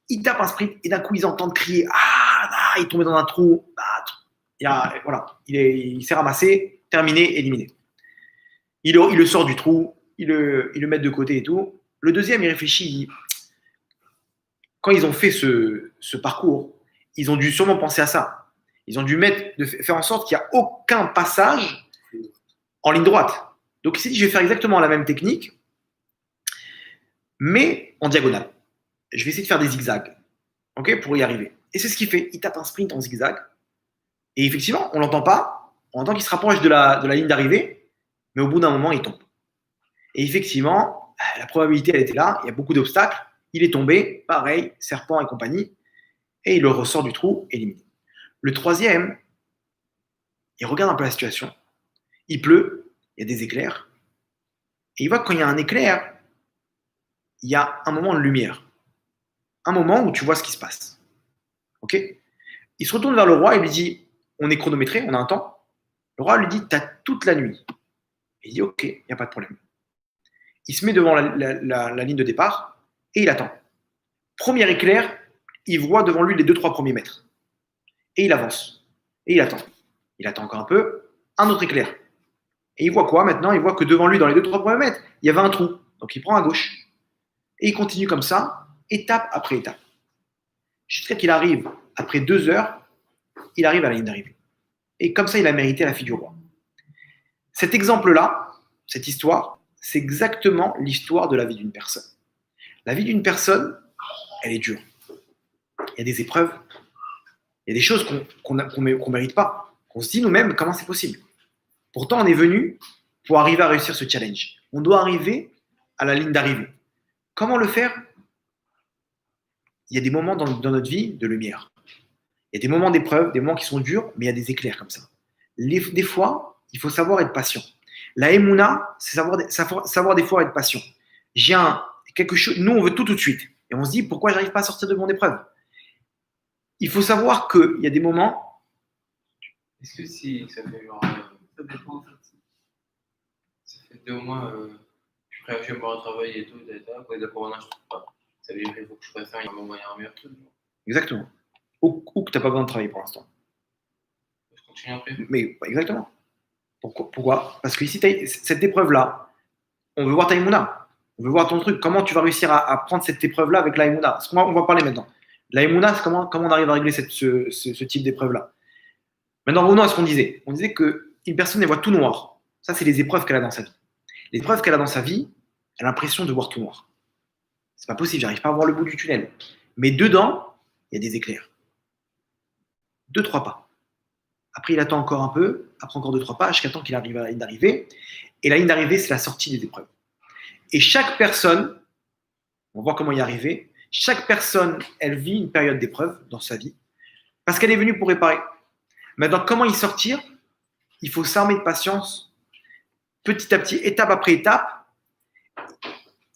Il tape un sprint, et d'un coup, ils entendent crier, il est tombé dans un trou. il s'est ramassé, terminé, éliminé. Il le sort du trou, il le met de côté et tout. Le deuxième, il réfléchit, il dit, quand ils ont fait ce parcours, ils ont dû sûrement penser à ça. Ils ont dû faire en sorte qu'il n'y a aucun passage en ligne droite. Donc il s'est dit, je vais faire exactement la même technique, mais en diagonale. Je vais essayer de faire des zigzags, ok, pour y arriver. Et c'est ce qu'il fait. Il tape un sprint en zigzag. Et effectivement, on ne l'entend pas. On entend qu'il se rapproche de la ligne d'arrivée, mais au bout d'un moment, il tombe. Et effectivement, la probabilité, elle était là. Il y a beaucoup d'obstacles. Il est tombé, pareil, serpent et compagnie. Et il le ressort du trou, éliminé. Le troisième, il regarde un peu la situation. Il pleut, il y a des éclairs. Et il voit que quand il y a un éclair, il y a un moment de lumière. Un moment où tu vois ce qui se passe. Ok ? Il se retourne vers le roi et lui dit, on est chronométré, on a un temps. Le roi lui dit, tu as toute la nuit. Il dit, ok, il n'y a pas de problème. Il se met devant la ligne de départ et il attend. Premier éclair, il voit devant lui les 2-3 premiers mètres. Et il avance. Et il attend. Il attend encore un peu. Un autre éclair. Et il voit quoi maintenant? Il voit que devant lui, dans les 2-3 premiers mètres, il y avait un trou. Donc il prend à gauche. Et il continue comme ça, étape après étape. Jusqu'à qu'il arrive, après 2 heures, il arrive à la ligne d'arrivée. Et comme ça, il a mérité la fille du roi. Cet exemple-là, cette histoire, c'est exactement l'histoire de la vie d'une personne. La vie d'une personne, elle est dure. Il y a des épreuves, il y a des choses qu'on ne mérite pas, qu'on se dit nous-mêmes comment c'est possible. Pourtant, on est venu pour arriver à réussir ce challenge. On doit arriver à la ligne d'arrivée. Comment le faire? Il y a des moments dans notre vie de lumière. Il y a des moments d'épreuve, des moments qui sont durs, mais il y a des éclairs comme ça. Des fois, il faut savoir être patient. La Emouna, c'est savoir des fois être patient. Quelque chose, nous, on veut tout de suite. Et on se dit, pourquoi j'arrive pas à sortir de mon épreuve? Il faut savoir qu'il y a des moments. Est-ce que si ça fait genre. Ça dépend en fait. Ça fait 2 mois, je suis prêt à faire un travail et tout, après le corona, je trouve pas. Ça veut dire qu'il faut que je préfère, il m'envoyer un meilleur truc. Exactement. Ou que tu n'as pas besoin de travailler pour l'instant. Je continue après. Mais exactement. Pourquoi? Parce que ici, cette épreuve-là, on veut voir ta Emouna. On veut voir ton truc. Comment tu vas réussir à prendre cette épreuve-là avec la Emouna? On va parler maintenant. La Emouna, c'est comment on arrive à régler ce type d'épreuve-là. Maintenant, revenons à ce qu'on disait. On disait qu'une personne, elle voit tout noir. Ça, c'est les épreuves qu'elle a dans sa vie. Les épreuves qu'elle a dans sa vie, elle a l'impression de voir tout noir. C'est pas possible, j'arrive pas à voir le bout du tunnel. Mais dedans, il y a des éclairs. 2-3 pas. Après, il attend encore un peu, après encore 2-3 pas, jusqu'à temps qu'il arrive à la ligne d'arrivée. Et la ligne d'arrivée, c'est la sortie des épreuves. Et chaque personne, on va voir comment y arriver, chaque personne, elle vit une période d'épreuve dans sa vie, parce qu'elle est venue pour réparer. Maintenant, comment y sortir? Il faut s'armer de patience, petit à petit, étape après étape,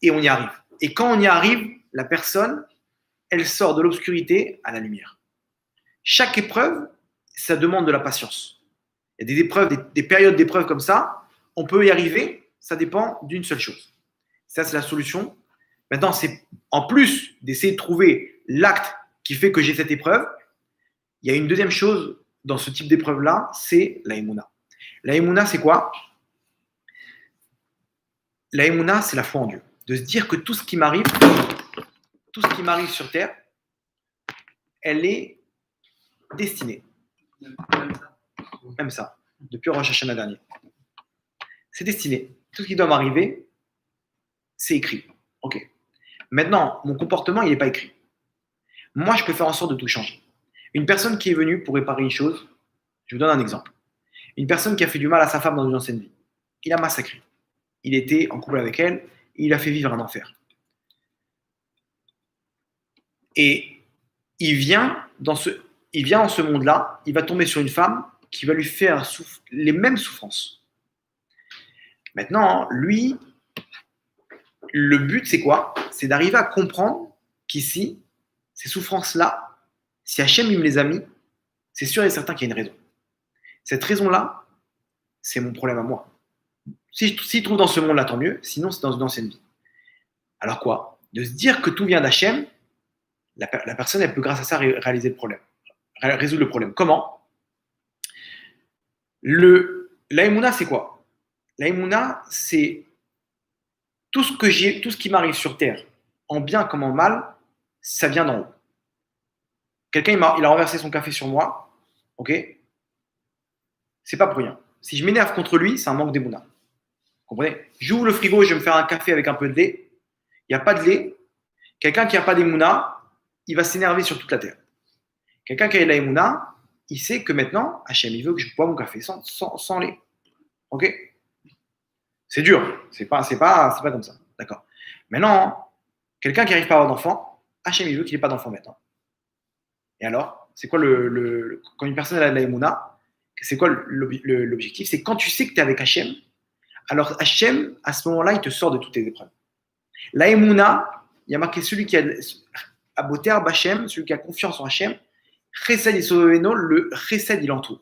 et on y arrive. Et quand on y arrive, la personne, elle sort de l'obscurité à la lumière. Chaque épreuve, ça demande de la patience. Il y a des épreuves, des périodes d'épreuves comme ça, on peut y arriver, ça dépend d'une seule chose. Ça, c'est la solution. Maintenant, c'est en plus d'essayer de trouver l'acte qui fait que j'ai cette épreuve, il y a une deuxième chose dans ce type d'épreuve-là, c'est la Emouna. La Emouna, c'est quoi? La Emouna, c'est la foi en Dieu. De se dire que tout ce qui m'arrive sur Terre, elle est destinée. Même ça, depuis Rosh Hashanah dernier. C'est destiné. Tout ce qui doit m'arriver, c'est écrit. Ok. Maintenant, mon comportement, il n'est pas écrit. Moi, je peux faire en sorte de tout changer. Une personne qui est venue pour réparer une chose, je vous donne un exemple. Une personne qui a fait du mal à sa femme dans une ancienne vie. Il a massacré. Il était en couple avec elle, et il a fait vivre un enfer. Et il vient dans ce monde-là, il va tomber sur une femme qui va lui faire les mêmes souffrances. Maintenant, lui, le but, c'est quoi? C'est d'arriver à comprendre qu'ici, ces souffrances-là, si Hachem il me les a mis, c'est sûr et certain qu'il y a une raison. Cette raison-là, c'est mon problème à moi. S'il trouve dans ce monde-là, tant mieux. Sinon, c'est dans une ancienne vie. Alors quoi? De se dire que tout vient d'Hachem, la personne, elle peut grâce à ça réaliser le problème, résoudre le problème. Comment? L'aïmouna, c'est quoi? L'aïmouna, c'est tout ce qui m'arrive sur terre, en bien comme en mal, ça vient d'en haut. Quelqu'un, il a renversé son café sur moi, ok? C'est pas pour rien. Si je m'énerve contre lui, c'est un manque d'émouna. Vous comprenez? J'ouvre le frigo, je vais me faire un café avec un peu de lait. Il n'y a pas de lait. Quelqu'un qui n'a pas d'émouna, il va s'énerver sur toute la terre. Quelqu'un qui a de la émouna, il sait que maintenant, Hachem, il veut que je boive mon café sans lait. Ok? C'est dur. C'est pas comme ça. D'accord. Maintenant, quelqu'un qui n'arrive pas à avoir d'enfant, Hachem, il veut qu'il n'ait pas d'enfant maintenant. Et alors, c'est quoi quand une personne a de la émouna, c'est quoi l'objectif? C'est quand tu sais que tu es avec Hachem, alors Hachem, à ce moment-là, il te sort de toutes tes épreuves. La émouna, il y a marqué celui qui a Aboter Bachem, celui qui a confiance en Hachem, Chesed Yisoveno, le Chesed il entoure.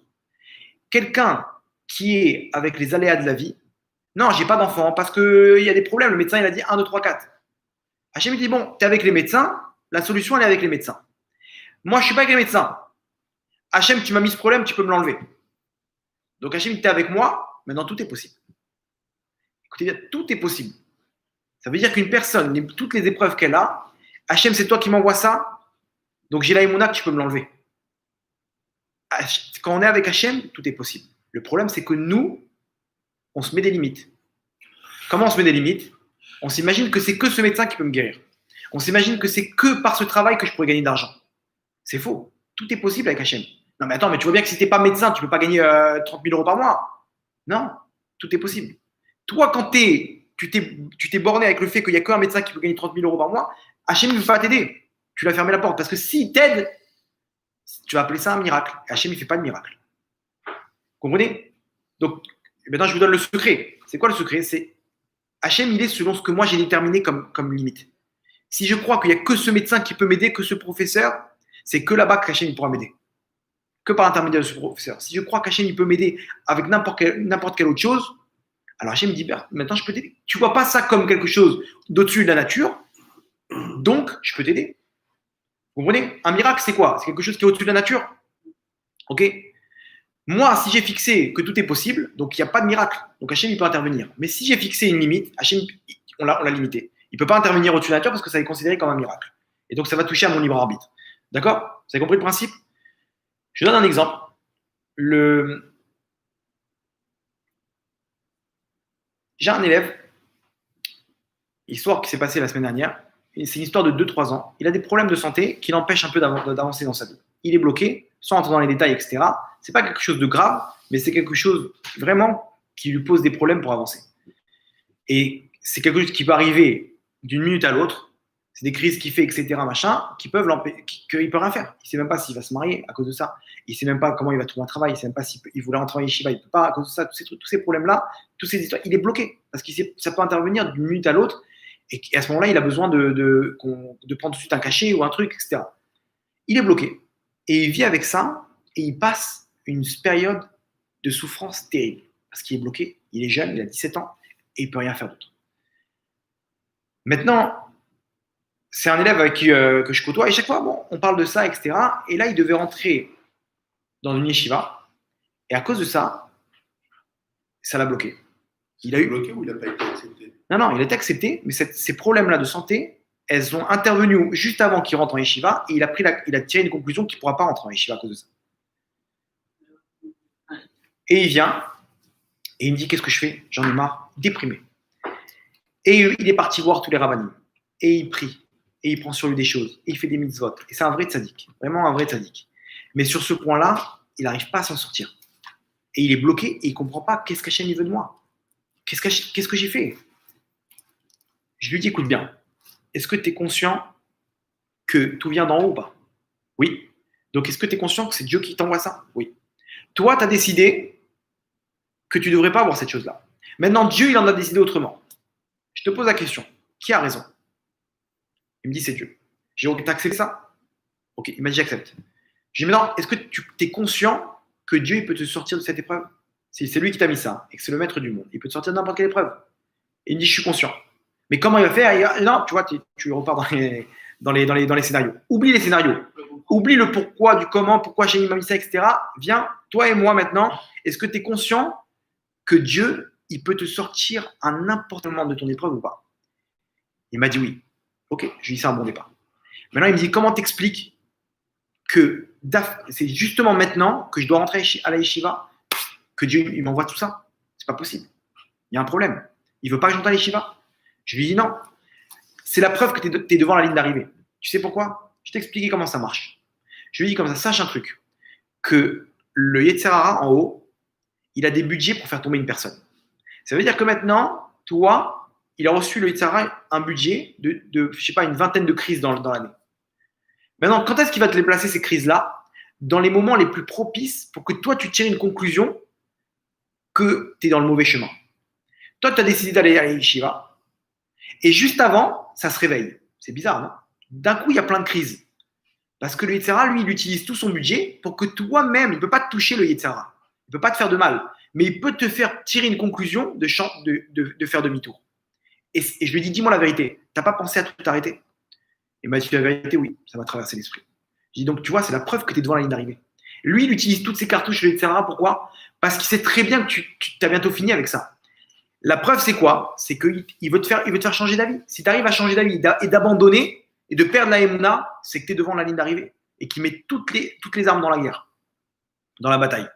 Quelqu'un qui est avec les aléas de la vie, non, j'ai pas d'enfant parce qu'il y a des problèmes. Le médecin, il a dit 1, 2, 3, 4. Hachem, il dit bon, tu es avec les médecins, la solution, elle est avec les médecins. Moi, je suis pas avec les médecins. Hachem, tu m'as mis ce problème, tu peux me l'enlever. Donc Hachem, tu es avec moi, maintenant tout est possible. Écoutez bien, tout est possible. Ça veut dire qu'une personne, toutes les épreuves qu'elle a, Hachem, c'est toi qui m'envoies ça, donc j'ai la émouna que tu peux me l'enlever. Quand on est avec Hachem, tout est possible. Le problème, c'est que nous, on se met des limites. Comment on se met des limites? On s'imagine que c'est que ce médecin qui peut me guérir. On s'imagine que c'est que par ce travail que je pourrais gagner d'argent. C'est faux. Tout est possible avec Hachem. Non, mais attends, mais tu vois bien que si tu n'es pas médecin, tu ne peux pas gagner 30 000 euros par mois. Non, tout est possible. Toi, quand tu t'es borné avec le fait qu'il n'y a qu'un médecin qui peut gagner 30 000 euros par mois, Hachem ne veut pas t'aider. Tu l'as fermé la porte. Parce que s'il t'aide, tu vas appeler ça un miracle. Hachem, il ne fait pas de miracle. Vous comprenez? Donc, maintenant, je vous donne le secret. C'est quoi le secret? C'est Hachem, il est selon ce que moi j'ai déterminé comme limite. Si je crois qu'il n'y a que ce médecin qui peut m'aider, que ce professeur, c'est que là-bas qu'Hachem pourra m'aider. Que par l'intermédiaire de ce professeur. Si je crois qu'Hachem il peut m'aider avec n'importe quelle autre chose, alors Hachem me dit, maintenant je peux t'aider. Tu ne vois pas ça comme quelque chose d'au-dessus de la nature, donc je peux t'aider. Vous comprenez? Un miracle, c'est quoi? C'est quelque chose qui est au-dessus de la nature. Ok? Moi, si j'ai fixé que tout est possible, donc il n'y a pas de miracle. Donc Hachem, il peut intervenir. Mais si j'ai fixé une limite, Hachem, on l'a limité. Il ne peut pas intervenir au-dessus de la nature parce que ça est considéré comme un miracle. Et donc ça va toucher à mon libre arbitre. D'accord? Vous avez compris le principe? Je donne un exemple. J'ai un élève, histoire qui s'est passée la semaine dernière, c'est une histoire de 2-3 ans. Il a des problèmes de santé qui l'empêchent un peu d'avancer dans sa vie. Il est bloqué, sans entrer dans les détails, etc. Ce n'est pas quelque chose de grave, mais c'est quelque chose vraiment qui lui pose des problèmes pour avancer. Et c'est quelque chose qui peut arriver d'une minute à l'autre. C'est des crises qu'il fait, etc., machin, qu'il peut rien faire. Il ne sait même pas s'il va se marier à cause de ça. Il ne sait même pas comment il va trouver un travail. Il ne sait même pas s'il voulait rentrer en yeshiva. Il ne peut pas à cause de ça. Tous ces problèmes-là, toutes ces histoires, il est bloqué. Parce que ça peut intervenir d'une minute à l'autre. Et à ce moment-là, il a besoin de prendre tout de suite un cachet ou un truc, etc. Il est bloqué. Et il vit avec ça. Et il passe une période de souffrance terrible. Parce qu'il est bloqué. Il est jeune, il a 17 ans. Et il ne peut rien faire d'autre. Maintenant, c'est un élève avec qui que je côtoie, et chaque fois, bon, on parle de ça, etc. Et là, il devait rentrer dans une yeshiva, et à cause de ça, ça l'a bloqué. Il a eu bloqué ou il n'a pas été accepté? Non, il a été accepté, mais ces problèmes-là de santé, elles ont intervenu juste avant qu'il rentre en yeshiva, et il a tiré une conclusion qu'il ne pourra pas rentrer en yeshiva à cause de ça. Et il vient, et il me dit, qu'est-ce que je fais? J'en ai marre, déprimé. Et il est parti voir tous les rabbinim, et il prie. Et il prend sur lui des choses, et il fait des mitzvot. Et c'est un vrai tzaddik, vraiment un vrai tzaddik. Mais sur ce point-là, il n'arrive pas à s'en sortir. Et il est bloqué, et il ne comprend pas qu'est-ce qu'Hachem veut de moi. Qu'est-ce que j'ai fait? Je lui dis, écoute bien, est-ce que tu es conscient que tout vient d'en haut ou pas? Oui. Donc, est-ce que tu es conscient que c'est Dieu qui t'envoie ça? Oui. Toi, tu as décidé que tu ne devrais pas avoir cette chose-là. Maintenant, Dieu, il en a décidé autrement. Je te pose la question, qui a raison? Il me dit, c'est Dieu. J'ai dit, ok, t'as accepté ça? Ok, il m'a dit, j'accepte. J'ai dit, maintenant, est-ce que tu es conscient que Dieu il peut te sortir de cette épreuve? Si c'est lui qui t'a mis ça, et que c'est le maître du monde, il peut te sortir de n'importe quelle épreuve. Et il me dit, je suis conscient. Mais comment il va faire? Non, tu vois, tu repars dans les scénarios. Oublie les scénarios. Oublie le pourquoi, du comment, pourquoi j'ai mis ça, etc. Viens, toi et moi maintenant, Est-ce que tu es conscient que Dieu, il peut te sortir à n'importe quel moment de ton épreuve ou pas? Il m'a dit oui. Ok, je lui ai dit c'est un bon départ. Maintenant, il me dit comment t'expliques que c'est justement maintenant que je dois rentrer à la yeshiva que Dieu il m'envoie tout ça? C'est pas possible. Il y a un problème. Il veut pas que j'entre à la yeshiva? Je lui dis non. C'est la preuve que tu es devant la ligne d'arrivée. Tu sais pourquoi? Je t'ai expliqué comment ça marche. Je lui dis comme ça, sache un truc, que le Yetzer Hara en haut, il a des budgets pour faire tomber une personne. Ça veut dire que maintenant, toi, il a reçu le Yetzer Hara un budget de je sais pas, une vingtaine de crises dans l'année. Maintenant, quand est-ce qu'il va te les placer ces crises-là? Dans les moments les plus propices pour que toi, tu tires une conclusion que tu es dans le mauvais chemin. Toi, tu as décidé d'aller à la yeshiva et juste avant, ça se réveille. C'est bizarre, non? D'un coup, il y a plein de crises. Parce que le Yetzer Hara, lui, il utilise tout son budget pour que toi-même, il ne peut pas te toucher le Yetzer Hara. Il ne peut pas te faire de mal. Mais il peut te faire tirer une conclusion de faire demi-tour. Et je lui dis, dis-moi la vérité. Tu n'as pas pensé à tout arrêter? Il m'a dit la vérité, oui, ça m'a traversé l'esprit. Je dis donc, tu vois, c'est la preuve que tu es devant la ligne d'arrivée. Lui, il utilise toutes ses cartouches, etc. Pourquoi? Parce qu'il sait très bien que tu as bientôt fini avec ça. La preuve, c'est quoi? C'est qu'il veut te faire changer d'avis. Si tu arrives à changer d'avis et d'abandonner et de perdre la Emouna, c'est que tu es devant la ligne d'arrivée et qu'il met toutes les armes dans la guerre, dans la bataille.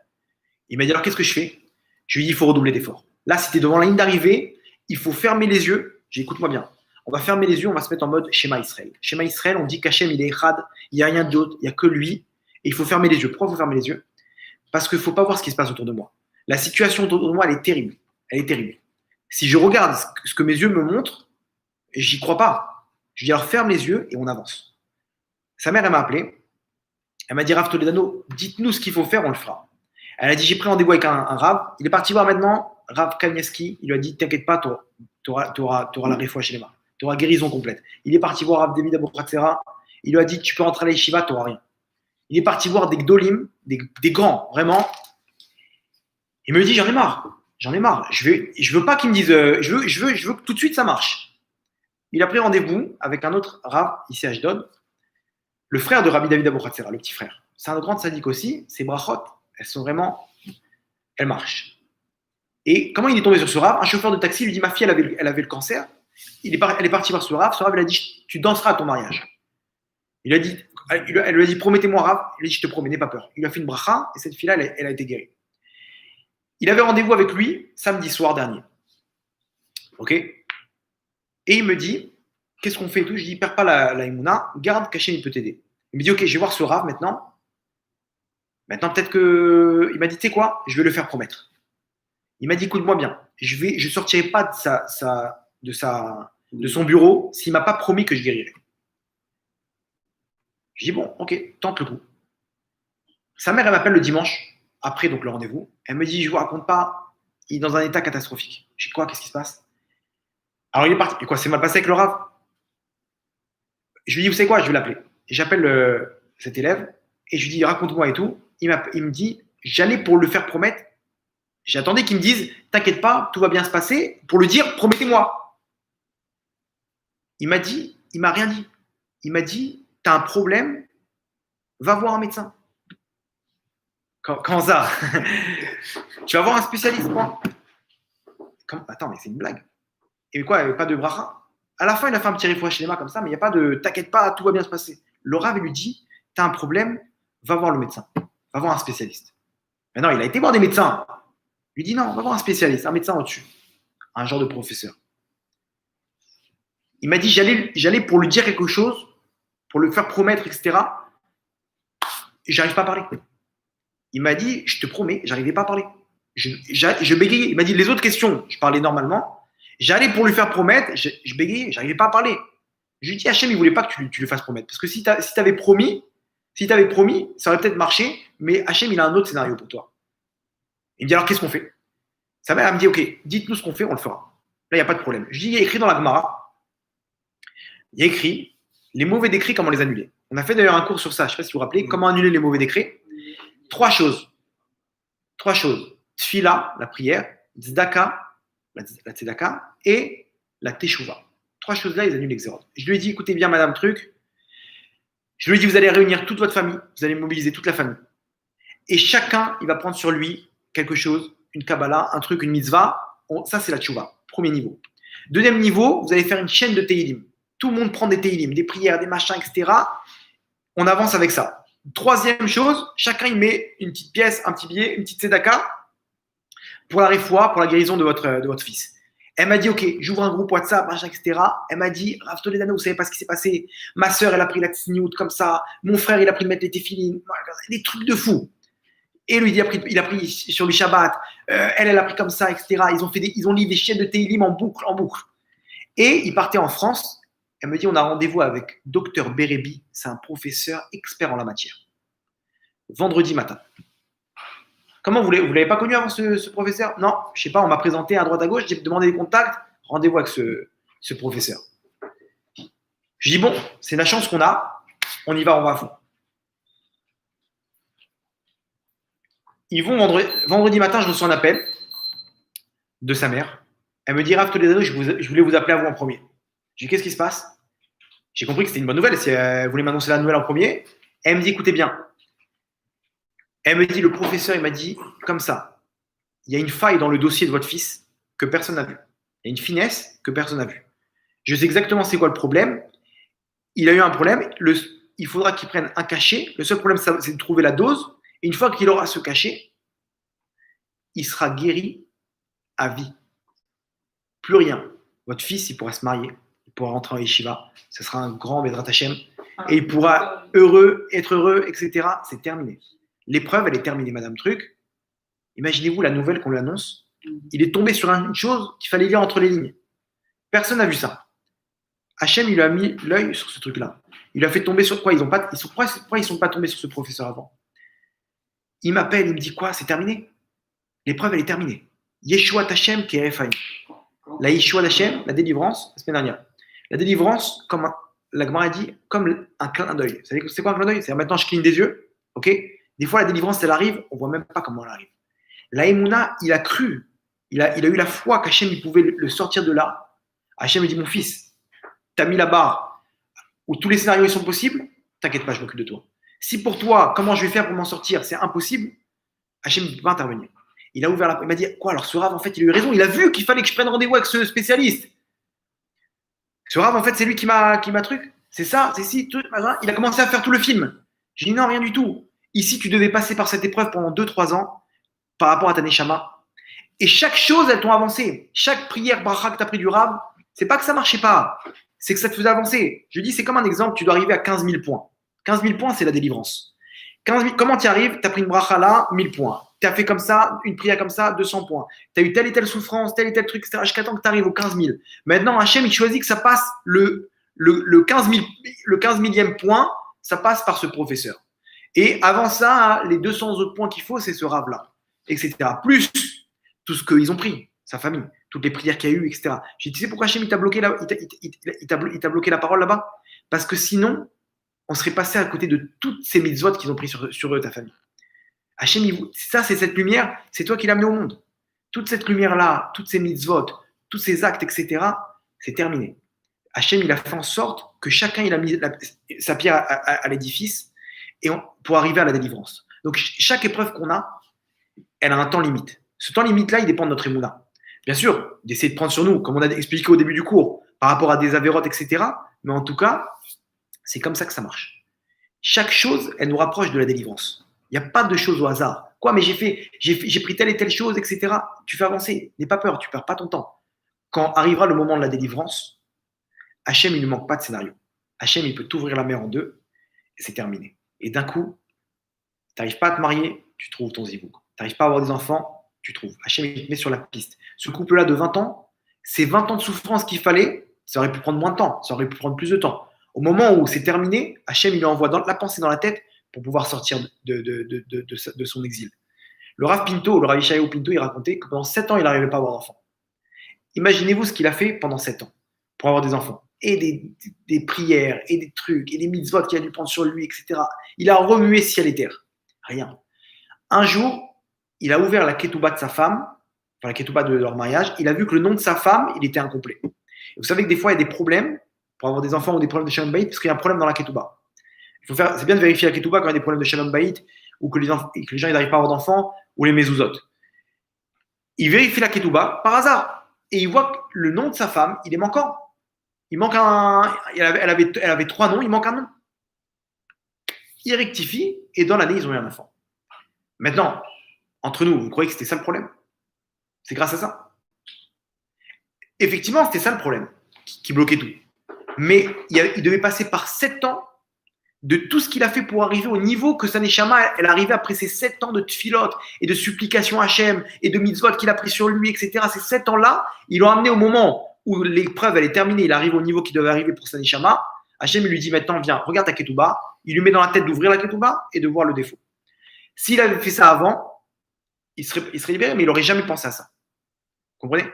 Il m'a dit alors, qu'est-ce que je fais? Je lui ai dit, il faut redoubler d'efforts. Là, si tu es devant la ligne d'arrivée, il faut fermer les yeux. J'ai dit, écoute-moi bien. On va fermer les yeux, on va se mettre en mode Shema Israël. Shema Israël, on dit qu'Hachem, il est Echad, il n'y a rien d'autre, il n'y a que lui. Et il faut fermer les yeux. Pourquoi il faut fermer les yeux? Parce qu'il ne faut pas voir ce qui se passe autour de moi. La situation autour de moi, elle est terrible. Elle est terrible. Si je regarde ce que mes yeux me montrent, j'y crois pas. Je dis alors ferme les yeux et on avance. Sa mère, elle m'a appelé. Elle m'a dit, Rav Toledano, dites-nous ce qu'il faut faire, on le fera. Elle a dit, j'ai pris rendez-vous avec un Rav. Il est parti voir maintenant Rav Kanievski. Il lui a dit, t'inquiète pas, tu auras la réfoua chez les mains. Tu auras guérison complète. Il est parti voir Rav David Abouratsera. Il lui a dit, tu peux rentrer à la yeshiva, tu n'auras rien. Il est parti voir des gdolim, des grands, vraiment. Il me dit, j'en ai marre. J'en ai marre. Je veux pas qu'il me dise, je veux que tout de suite ça marche. Il a pris rendez-vous avec un autre Rav ici à Ashdod, le frère de Rabbi David Abouratsera, le petit frère. C'est un grand sadique aussi. Ses brachot, elles marchent. Et comment il est tombé sur ce Rav? Un chauffeur de taxi lui dit, ma fille, elle avait le cancer. Elle est partie voir ce Rav. Ce Rav, elle a dit, tu danseras à ton mariage. Elle lui a dit, promettez-moi, Rav. Il lui a dit, je te promets, n'aie pas peur. Il lui a fait une bracha et cette fille-là, elle a été guérie. Il avait rendez-vous avec lui samedi soir dernier. Ok? Et il me dit, qu'est-ce qu'on fait et tout? Je dis, perds pas la Emouna, garde, Hachem, il peut t'aider. Il me dit, ok, je vais voir ce Rav maintenant. Maintenant, peut-être que. Il m'a dit, tu sais quoi? Je vais le faire promettre. Il m'a dit, écoute-moi bien, je sortirai pas de son bureau s'il m'a pas promis que je guérirais. Je dis, bon, ok, tente le coup. Sa mère, elle m'appelle le dimanche, après donc le rendez-vous. Elle me dit, je vous raconte pas, il est dans un état catastrophique. Je dis, quoi? Qu'est-ce qui se passe? Alors, il est parti. Et quoi, c'est mal passé avec le Rav? Je lui dis, vous savez quoi? Je vais l'appeler. J'appelle cet élève et je lui dis, raconte-moi et tout. Il me dit, j'allais pour le faire promettre. J'attendais qu'il me dise, t'inquiète pas, tout va bien se passer. Pour le dire, promettez-moi. Il m'a rien dit. Il m'a dit, t'as un problème, va voir un médecin. Comment ça? Tu vas voir un spécialiste, quoi. Attends, mais c'est une blague. Et quoi, il n'y avait pas de bracha? À la fin, il a fait un petit réfouach cinéma comme ça, mais il n'y a pas de t'inquiète pas, tout va bien se passer. Le Rav, il lui dit, t'as un problème, va voir le médecin. Va voir un spécialiste. Mais non, il a été voir des médecins. Il lui dit non, va voir un spécialiste, un médecin au-dessus. Un genre de professeur. Il m'a dit, j'allais pour lui dire quelque chose, pour le faire promettre, etc. Et j'arrive pas à parler. Il m'a dit, je te promets, j'arrivais pas à parler. Je bégayais. Il m'a dit, les autres questions, je parlais normalement. J'allais pour lui faire promettre, je bégayais, j'arrivais pas à parler. Je lui ai dit, Hachem, il voulait pas que tu le fasses promettre. Parce que si tu avais promis, ça aurait peut-être marché, mais Hachem, il a un autre scénario pour toi. Il me dit, alors qu'est-ce qu'on fait? Sa mère, elle me dit, ok, dites-nous ce qu'on fait, on le fera. Là, il n'y a pas de problème. Je dis, il y a écrit dans la Gemara, il y a écrit les mauvais décrets, comment les annuler. On a fait d'ailleurs un cours sur ça, je ne sais pas si vous vous rappelez, comment annuler les mauvais décrets. Trois choses. Tfila, la prière, Tzedaka, la Tzedaka, et la Teshuvah. Trois choses-là, ils annulent l'exérode. Je lui ai dit, écoutez bien, madame Truc, je lui ai dit, vous allez réunir toute votre famille, vous allez mobiliser toute la famille. Et chacun, il va prendre sur lui quelque chose, une Kabbalah, un truc, une mitzvah, ça c'est la tchouva, premier niveau. Deuxième niveau, vous allez faire une chaîne de Teilim. Tout le monde prend des Teilim, des prières, des machins, etc. On avance avec ça. Troisième chose, chacun il met une petite pièce, un petit billet, une petite tzedaka pour la réfoua, pour la guérison de votre fils. Elle m'a dit, ok, j'ouvre un groupe WhatsApp, machin, etc. Elle m'a dit, Rav Toledano, vous savez pas ce qui s'est passé. Ma sœur, elle a pris la tsniout comme ça. Mon frère, il a pris de mettre les téfilines. Des trucs de fou. Et lui, il a pris sur le Shabbat. Elle a pris comme ça, etc. Ils ont lu des chaînes de Teilim en boucle. Et ils partaient en France. Elle me dit, on a rendez-vous avec Dr Berebi. C'est un professeur expert en la matière. Vendredi matin. Comment vous l'avez pas connu avant ce professeur? Non, je sais pas, on m'a présenté à droite à gauche, j'ai demandé des contacts, rendez-vous avec ce professeur. Je dis bon, c'est la chance qu'on a, on y va, on va à fond. Ils vont vendredi matin, je reçois un appel de sa mère. Elle me dit, Rav Toledano, je voulais vous appeler à vous en premier. Je dis, qu'est-ce qui se passe? J'ai compris que c'était une bonne nouvelle, si elle voulait m'annoncer la nouvelle en premier. Elle me dit, écoutez bien. Elle me dit, le professeur, il m'a dit, comme ça, il y a une faille dans le dossier de votre fils que personne n'a vu. Il y a une finesse que personne n'a vue. Je sais exactement c'est quoi le problème. Il a eu un problème. Il faudra qu'il prenne un cachet. Le seul problème, c'est de trouver la dose. Et une fois qu'il aura ce cachet, il sera guéri à vie. Plus rien. Votre fils, il pourra se marier. Il pourra rentrer en yeshiva. Ce sera un grand Bedrat Hashem. Et il pourra être heureux, etc. C'est terminé. L'épreuve, elle est terminée, Madame Truc. Imaginez-vous la nouvelle qu'on lui annonce. Il est tombé sur une chose qu'il fallait lire entre les lignes. Personne n'a vu ça. Hachem, il lui a mis l'œil sur ce truc-là. Il lui a fait tomber sur quoi? Pourquoi ils ne sont pas tombés sur ce professeur avant? Il m'appelle, il me dit quoi? C'est terminé. L'épreuve, elle est terminée. Yeshua Hachem qui est Refaim. La Yeshua Hachem, la délivrance, la semaine dernière. La délivrance, comme la Gemara dit, comme un clin d'œil. Vous savez c'est quoi un clin d'œil? C'est-à-dire maintenant, je cligne des yeux. Ok? Des fois, la délivrance, elle arrive, on ne voit même pas comment elle arrive. La Emouna, il a cru, il a eu la foi qu'Hachem il pouvait le sortir de là. Hachem lui dit, mon fils, tu as mis la barre où tous les scénarios ils sont possibles, t'inquiète pas, je m'occupe de toi. Si pour toi, comment je vais faire pour m'en sortir, c'est impossible, Hachem ne peut pas intervenir. Il a ouvert il m'a dit, quoi, alors ce Rav, en fait, il a eu raison, il a vu qu'il fallait que je prenne rendez-vous avec ce spécialiste. Ce Rav, en fait, c'est lui qui m'a truc. C'est ça, c'est si, tout, il a commencé à faire tout le film. J'ai dit, non, rien du tout. Ici, tu devais passer par cette épreuve pendant 2-3 ans par rapport à ta Neshama. Et chaque chose, elles t'ont avancé. Chaque prière, bracha que tu as pris du Rav, c'est pas que ça marchait pas, c'est que ça te faisait avancer. Je dis, c'est comme un exemple, tu dois arriver à 15 000 points. 15 000 points, c'est la délivrance. 15 000, comment tu y arrives? Tu as pris une bracha là, 1000 points. Tu as fait comme ça, une prière comme ça, 200 points. Tu as eu telle et telle souffrance, tel et tel truc, etc. Jusqu'à temps que tu arrives aux 15 000. Maintenant, Hachem, il choisit que ça passe le 15 000e point, ça passe par ce professeur. Et avant ça, les 200 autres points qu'il faut, c'est ce Rav-là, etc. Plus tout ce qu'ils ont pris, sa famille, toutes les prières qu'il y a eu, etc. J'ai dit, tu sais pourquoi Hachem, il t'a bloqué la parole là-bas? Parce que sinon, on serait passé à côté de toutes ces mitzvot qu'ils ont pris sur eux, ta famille. Hachem, ça, c'est cette lumière, c'est toi qui l'as amenée au monde. Toute cette lumière-là, toutes ces mitzvot, tous ces actes, etc., c'est terminé. Hachem, il a fait en sorte que chacun, il a mis sa pierre à l'édifice pour arriver à la délivrance. Donc, chaque épreuve qu'on a, elle a un temps limite. Ce temps limite-là, il dépend de notre émouna. Bien sûr, d'essayer de prendre sur nous, comme on a expliqué au début du cours, par rapport à des avérotes, etc. Mais en tout cas, c'est comme ça que ça marche. Chaque chose, elle nous rapproche de la délivrance. Il n'y a pas de choses au hasard. Quoi, mais j'ai pris telle et telle chose, etc. Tu fais avancer. N'aie pas peur, tu ne perds pas ton temps. Quand arrivera le moment de la délivrance, Hachem, il ne manque pas de scénario. Hachem, il peut t'ouvrir la mer en deux et c'est terminé. Et d'un coup, tu n'arrives pas à te marier, tu trouves ton zivou. Tu n'arrives pas à avoir des enfants, tu trouves. Hachem, il te met sur la piste. Ce couple-là de 20 ans, c'est 20 ans de souffrance qu'il fallait. Ça aurait pu prendre moins de temps, ça aurait pu prendre plus de temps. Au moment où c'est terminé, Hachem, il lui envoie la pensée dans la tête pour pouvoir sortir de son exil. Le Rav Pinto, le Rav Ishaïou Pinto, il racontait que pendant 7 ans, il n'arrivait pas à avoir d'enfants. Imaginez-vous ce qu'il a fait pendant 7 ans pour avoir des enfants. Et des prières, et des trucs, et des mitzvot qu'il a dû prendre sur lui, etc. Il a remué ciel et terre. Rien. Un jour, il a ouvert la ketouba de sa femme, enfin la ketouba de leur mariage, il a vu que le nom de sa femme, il était incomplet. Et vous savez que des fois, il y a des problèmes pour avoir des enfants ou des problèmes de shalom bayit, parce qu'il y a un problème dans la ketouba. C'est bien de vérifier la ketouba quand il y a des problèmes de shalom bayit, ou que les gens n'arrivent pas à avoir d'enfants, ou les mezuzot. il vérifie la ketouba par hasard et il voit que le nom de sa femme, il est manquant. Il manque un. Elle avait 3 noms, il manque un nom. Il rectifie et dans l'année, ils ont eu un enfant. Maintenant, entre nous, vous croyez que c'était ça le problème? C'est grâce à ça? Effectivement, c'était ça le problème qui bloquait tout. Mais il devait passer par 7 ans de tout ce qu'il a fait pour arriver au niveau que sa Neshama, elle arrivait après ces 7 ans de tfilot et de supplication à Hachem et de mitzvot qu'il a pris sur lui, etc. Ces 7 ans-là, ils l'ont amené au moment où l'épreuve elle est terminée, il arrive au niveau qu'il devait arriver pour sa Neshama. Hachem il lui dit maintenant, viens, regarde ta ketouba. Il lui met dans la tête d'ouvrir la ketouba et de voir le défaut. S'il avait fait ça avant, il serait libéré, mais il n'aurait jamais pensé à ça. Vous comprenez?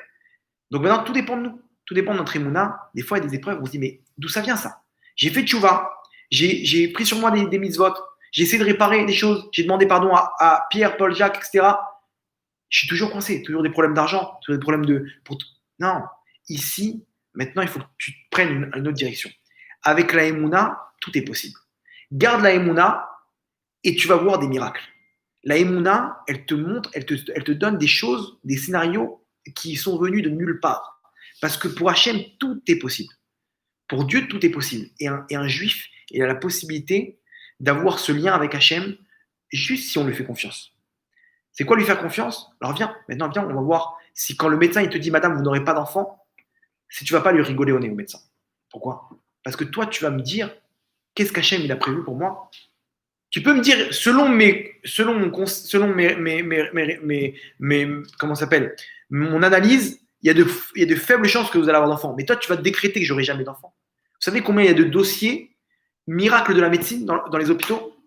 Donc maintenant, tout dépend de nous. Tout dépend de notre émouna. Des fois, il y a des épreuves où on se dit, mais d'où ça vient ça? J'ai fait tchouva, j'ai pris sur moi des mitzvot, j'ai essayé de réparer des choses, j'ai demandé pardon à Pierre, Paul, Jacques, etc. Je suis toujours coincé, toujours des problèmes d'argent, toujours des problèmes de. Non, ici, maintenant, il faut que tu prennes une autre direction. Avec la émouna, tout est possible. Garde la émouna et tu vas voir des miracles. La émouna, elle te montre, elle te donne des choses, des scénarios qui sont venus de nulle part. Parce que pour Hachem, tout est possible. Pour Dieu, tout est possible. Et un juif, il a la possibilité d'avoir ce lien avec Hachem juste si on lui fait confiance. C'est quoi lui faire confiance? Alors viens, maintenant viens, on va voir si quand le médecin il te dit madame, vous n'aurez pas d'enfant, si tu vas pas lui rigoler au nez au médecin. Pourquoi? Parce que toi, tu vas me dire qu'est-ce qu'Hachem il a prévu pour moi. Tu peux me dire selon comment ça s'appelle, mon analyse, il y a de faibles chances que vous allez avoir d'enfants. Mais toi, tu vas te décréter que j'aurai jamais d'enfants. Vous savez combien il y a de dossiers miracles de la médecine dans les hôpitaux?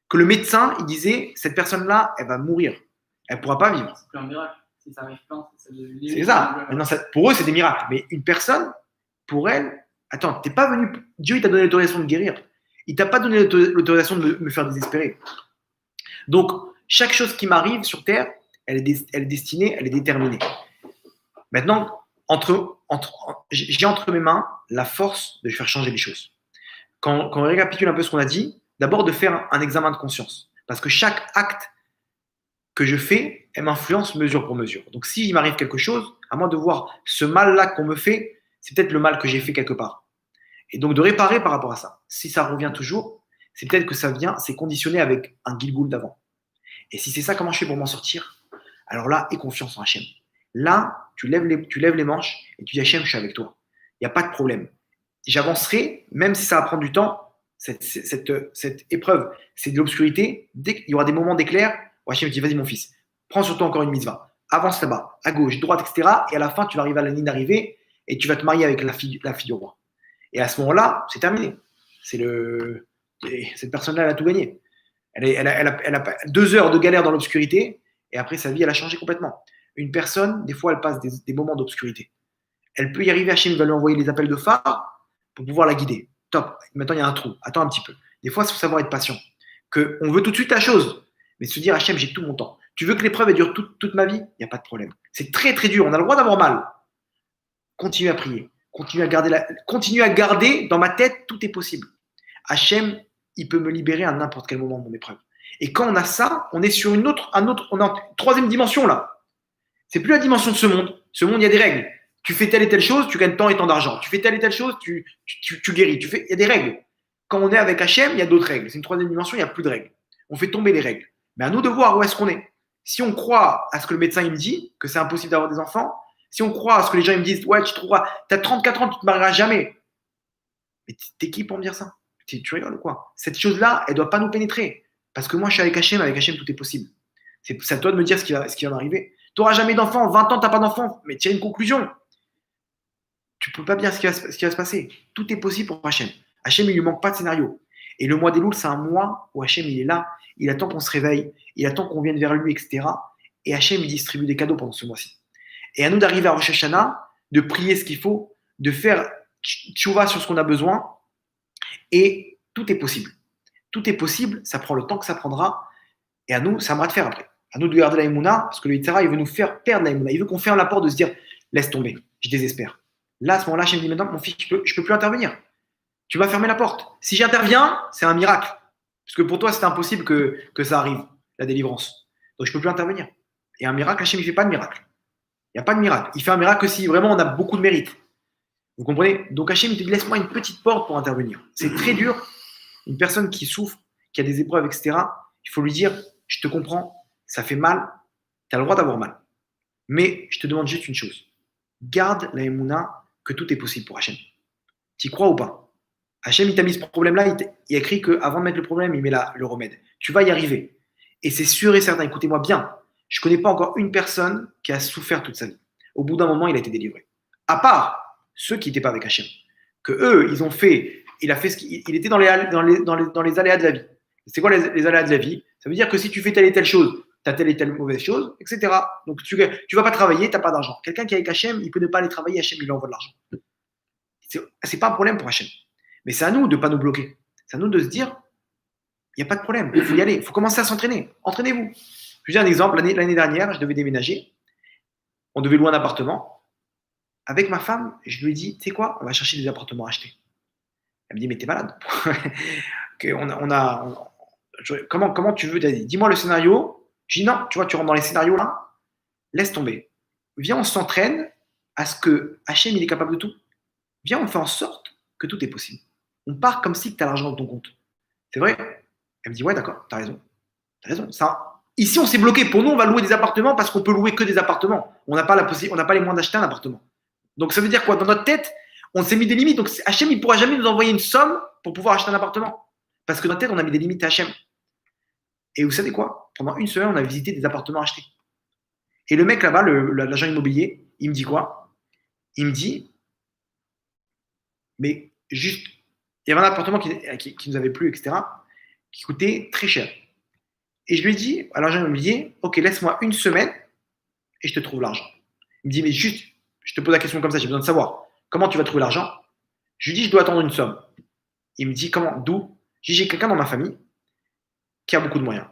Que le médecin, il disait, cette personne-là, elle va mourir. Elle ne pourra pas vivre. C'est plus un miracle. Si ça arrive pas, c'est ça. Maintenant, pour eux, c'est des miracles. Mais une personne, pour elle, attends, t'es pas venu. Dieu, il t'a donné l'autorisation de guérir. Il t'a pas donné l'autorisation de me faire désespérer. Donc, chaque chose qui m'arrive sur Terre, elle est destinée, elle est déterminée. Maintenant, j'ai entre mes mains la force de faire changer les choses. Quand on récapitule un peu ce qu'on a dit, d'abord de faire un examen de conscience. Parce que chaque acte que je fais, elle m'influence mesure pour mesure. Donc, s'il m'arrive quelque chose, à moi de voir ce mal-là qu'on me fait, c'est peut-être le mal que j'ai fait quelque part. Et donc, de réparer par rapport à ça. Si ça revient toujours, c'est peut-être que ça vient, c'est conditionné avec un Gilgoul d'avant. Et si c'est ça, comment je fais pour m'en sortir? Alors là, aie confiance en Hachem. Là, tu lèves les manches et tu dis Hachem, je suis avec toi. Il n'y a pas de problème. J'avancerai, même si ça va prendre du temps. Cette épreuve, c'est de l'obscurité. Dès qu'il y aura des moments d'éclair, Hachem dit vas-y mon fils, prends sur toi encore une mitzvah. Avance là-bas, à gauche, droite, etc. Et à la fin, tu vas arriver à la ligne d'arrivée et tu vas te marier avec la fille du roi. Et à ce moment-là, c'est terminé. Cette personne-là, elle a tout gagné. Elle a 2 heures de galère dans l'obscurité et après, sa vie, elle a changé complètement. Une personne, des fois, elle passe des moments d'obscurité. Elle peut y arriver, Hachem va lui envoyer les appels de phare pour pouvoir la guider. Top. Maintenant, il y a un trou. Attends un petit peu. Des fois, il faut savoir être patient. On veut tout de suite la chose, mais se dire, Hachem, j'ai tout mon temps. Tu veux que l'épreuve elle dure toute ma vie? Il n'y a pas de problème. C'est très, très dur. On a le droit d'avoir mal. Continue à prier. Continue à garder dans ma tête, tout est possible. Hachem, il peut me libérer à n'importe quel moment de mon épreuve. Et quand on a ça, on est sur on est en 3e dimension là. C'est plus la dimension de ce monde. Ce monde, il y a des règles. Tu fais telle et telle chose, tu gagnes tant et tant d'argent. Tu fais telle et telle chose, tu guéris. Il y a des règles. Quand on est avec Hachem, il y a d'autres règles. C'est une 3e dimension, il n'y a plus de règles. On fait tomber les règles. Mais à nous de voir où est-ce qu'on est. Si on croit à ce que le médecin il me dit, que c'est impossible d'avoir des enfants, si on croit à ce que les gens ils me disent, ouais, tu as 34 ans, tu ne te marieras jamais. Mais t'es qui pour me dire ça? Tu rigoles ou quoi? Cette chose-là, elle ne doit pas nous pénétrer. Parce que moi, je suis avec Hachem, tout est possible. C'est à toi de me dire ce qui va m'arriver. Tu n'auras jamais d'enfant, 20 ans, tu n'as pas d'enfant, mais tire une conclusion. Tu ne peux pas dire ce qui va se passer. Tout est possible pour Hachem. Hachem, il ne lui manque pas de scénario. Et le mois des Louls, c'est un mois où Hachem, il est là, il attend qu'on se réveille, il attend qu'on vienne vers lui, etc. Et Hachem, il distribue des cadeaux pendant ce mois-ci. Et à nous d'arriver à Rosh Hashanah, de prier ce qu'il faut, de faire tchouva sur ce qu'on a besoin, et tout est possible. Tout est possible, ça prend le temps que ça prendra, et à nous, ça va de faire après. À nous de garder la Emouna, parce que le Yitzhara, il veut nous faire perdre la Emouna. Il veut qu'on ferme la porte de se dire, laisse tomber, je désespère. Là, à ce moment-là, Hachem dit maintenant, mon fils, je peux plus intervenir. Tu vas fermer la porte. Si j'interviens, c'est un miracle. Parce que pour toi, c'est impossible que ça arrive, la délivrance. Donc, je ne peux plus intervenir. Et un miracle, Hachem, il ne fait pas de miracle. Il n'y a pas de miracle. Il fait un miracle que si vraiment on a beaucoup de mérite. Vous comprenez? Donc Hachem, il te dit, laisse-moi une petite porte pour intervenir. C'est très dur. Une personne qui souffre, qui a des épreuves, etc., il faut lui dire, je te comprends, ça fait mal, tu as le droit d'avoir mal. Mais je te demande juste une chose. Garde la émouna que tout est possible pour Hachem. Tu y crois ou pas? Hachem, il t'a mis ce problème-là, il a écrit qu'avant de mettre le problème, il met le remède. Tu vas y arriver. Et c'est sûr et certain, écoutez-moi bien, je ne connais pas encore une personne qui a souffert toute sa vie. Au bout d'un moment, il a été délivré. À part ceux qui n'étaient pas avec Hachem. Que eux, ils ont fait, il était dans les aléas de la vie. C'est quoi les aléas de la vie? Ça veut dire que si tu fais telle et telle chose, tu as telle et telle mauvaise chose, etc. Donc tu ne vas pas travailler, tu n'as pas d'argent. Quelqu'un qui est avec Hachem, il peut ne pas aller travailler, Hachem, il lui envoie de l'argent. C'est pas un problème pour Hachem. Mais c'est à nous de ne pas nous bloquer. C'est à nous de se dire, il n'y a pas de problème, il faut y aller, il faut commencer à s'entraîner. Entraînez-vous. Je vous dis un exemple, l'année dernière, je devais déménager. On devait louer un appartement. Avec ma femme, je lui ai dit, tu sais quoi, on va chercher des appartements à acheter. Elle me dit, mais t'es malade. Comment tu veux? Dis-moi le scénario. Je dis, non, tu vois, tu rentres dans les scénarios là, laisse tomber. Viens, on s'entraîne à ce que Hachem, il est capable de tout. Viens, on fait en sorte que tout est possible. On part comme si tu as l'argent dans ton compte. C'est vrai? Elle me dit, ouais, d'accord, t'as raison. T'as raison. Ça, ici, on s'est bloqué. Pour nous, on va louer des appartements parce qu'on peut louer que des appartements. On n'a pas les moyens d'acheter un appartement. Donc, ça veut dire quoi? Dans notre tête, on s'est mis des limites. Donc, Hachem, il ne pourra jamais nous envoyer une somme pour pouvoir acheter un appartement. Parce que dans notre tête, on a mis des limites à Hachem. Et vous savez quoi? Pendant une semaine, on a visité des appartements achetés. Et le mec là-bas, l'agent immobilier, il me dit quoi? Il me dit, mais juste, il y avait un appartement qui nous avait plu, etc., qui coûtait très cher. Et je lui ai dit à l'agent immobilier, ok, laisse-moi une semaine et je te trouve l'argent. Il me dit, mais juste, je te pose la question comme ça, j'ai besoin de savoir comment tu vas trouver l'argent. Je lui dis, je dois attendre une somme. Il me dit, comment, d'où? J'ai quelqu'un dans ma famille qui a beaucoup de moyens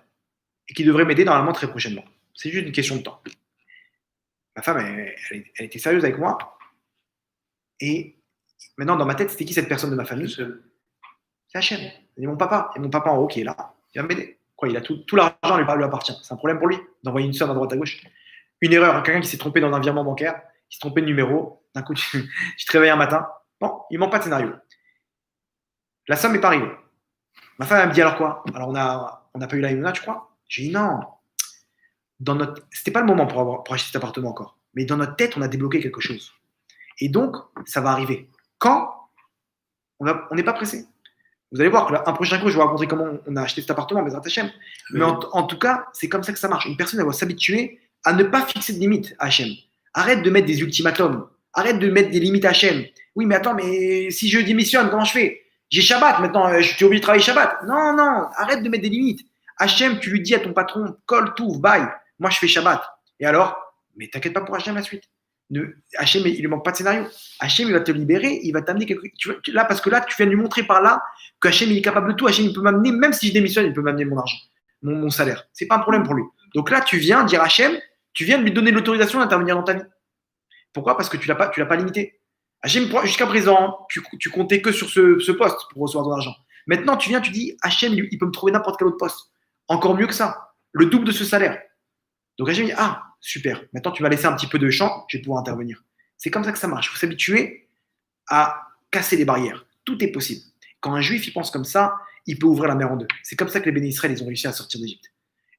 et qui devrait m'aider normalement très prochainement. C'est juste une question de temps. Ma femme, elle était sérieuse avec moi. Et maintenant, dans ma tête, c'était qui cette personne de ma famille? C'est Hachem. C'est mon papa. Et mon papa en haut qui est là. Il va m'aider. Quoi, il a tout l'argent lui appartient. C'est un problème pour lui d'envoyer une somme à droite à gauche. Une erreur, quelqu'un qui s'est trompé dans un virement bancaire, qui s'est trompé de numéro. D'un coup, tu te réveilles un matin. Bon, il ne manque pas de scénario. La somme n'est pas arrivée. Ma femme elle me dit alors quoi? Alors on n'a pas eu la Yuna, tu crois? J'ai dit non. C'était pas le moment pour acheter cet appartement encore. Mais dans notre tête, on a débloqué quelque chose. Et donc, ça va arriver. Quand on n'est pas pressé. Vous allez voir qu'un prochain coup, je vais vous raconter comment on a acheté cet appartement, Bezrat Hachem. Mais en tout cas, c'est comme ça que ça marche. Une personne, elle va s'habituer à ne pas fixer de limites à Hachem. Arrête de mettre des ultimatums. Arrête de mettre des limites à Hachem. Oui, mais attends, mais si je démissionne, comment je fais? J'ai Shabbat maintenant, je suis obligé de travailler Shabbat. Non, arrête de mettre des limites. Hachem, tu lui dis à ton patron, Kol Touv, bye, moi je fais Shabbat. Et alors? Mais t'inquiète pas pour Hachem la suite. Hachem, il ne manque pas de scénario. Hachem, il va te libérer, il va t'amener quelque chose. Là, parce que là, tu viens de lui montrer par là que Hachem, il est capable de tout. Hachem, il peut m'amener, même si je démissionne, il peut m'amener mon argent, mon salaire. C'est pas un problème pour lui. Donc là, tu viens dire Hachem, tu viens de lui donner l'autorisation d'intervenir dans ta vie. Pourquoi? Parce que tu l'as pas limité. Hachem, jusqu'à présent, tu comptais que sur ce poste pour recevoir ton argent. Maintenant, tu viens, tu dis Hachem, il peut me trouver n'importe quel autre poste. Encore mieux que ça. Le double de ce salaire. Donc Hachem dit, ah, super, maintenant tu vas laisser un petit peu de champ, je vais pouvoir intervenir. C'est comme ça que ça marche. Il faut s'habituer à casser les barrières. Tout est possible. Quand un juif il pense comme ça, il peut ouvrir la mer en deux. C'est comme ça que les bénis Israël ils ont réussi à sortir d'Égypte.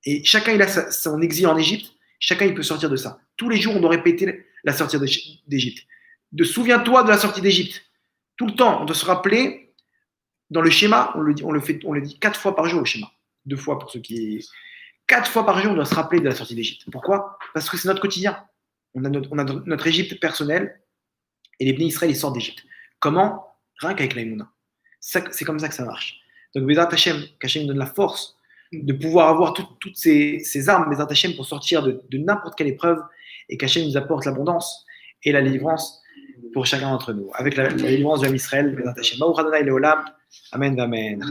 Et chacun il a son exil en Égypte, chacun il peut sortir de ça. Tous les jours on doit répéter la sortie d'Égypte. Souviens-toi de la sortie d'Égypte. Tout le temps, on doit se rappeler, dans le schéma, on le dit 4 fois par jour le schéma. 2 fois pour ceux qui... 4 fois par jour, on doit se rappeler de la sortie d'Égypte. Pourquoi? Parce que c'est notre quotidien. On a notre Égypte personnelle et les bénis Israël, ils sortent d'Égypte. Comment? Rien qu'avec l'Aïmouna. C'est comme ça que ça marche. Donc, Bezrat Hachem, qu'Hachem nous donne la force de pouvoir avoir toutes ces armes, Bezrat Hachem, pour sortir de n'importe quelle épreuve et qu'Hachem nous apporte l'abondance et la délivrance pour chacun d'entre nous. Avec la délivrance de l'âme Israël, Bezrat Hachem. Baruch Adonai Leolam. Amen, amen.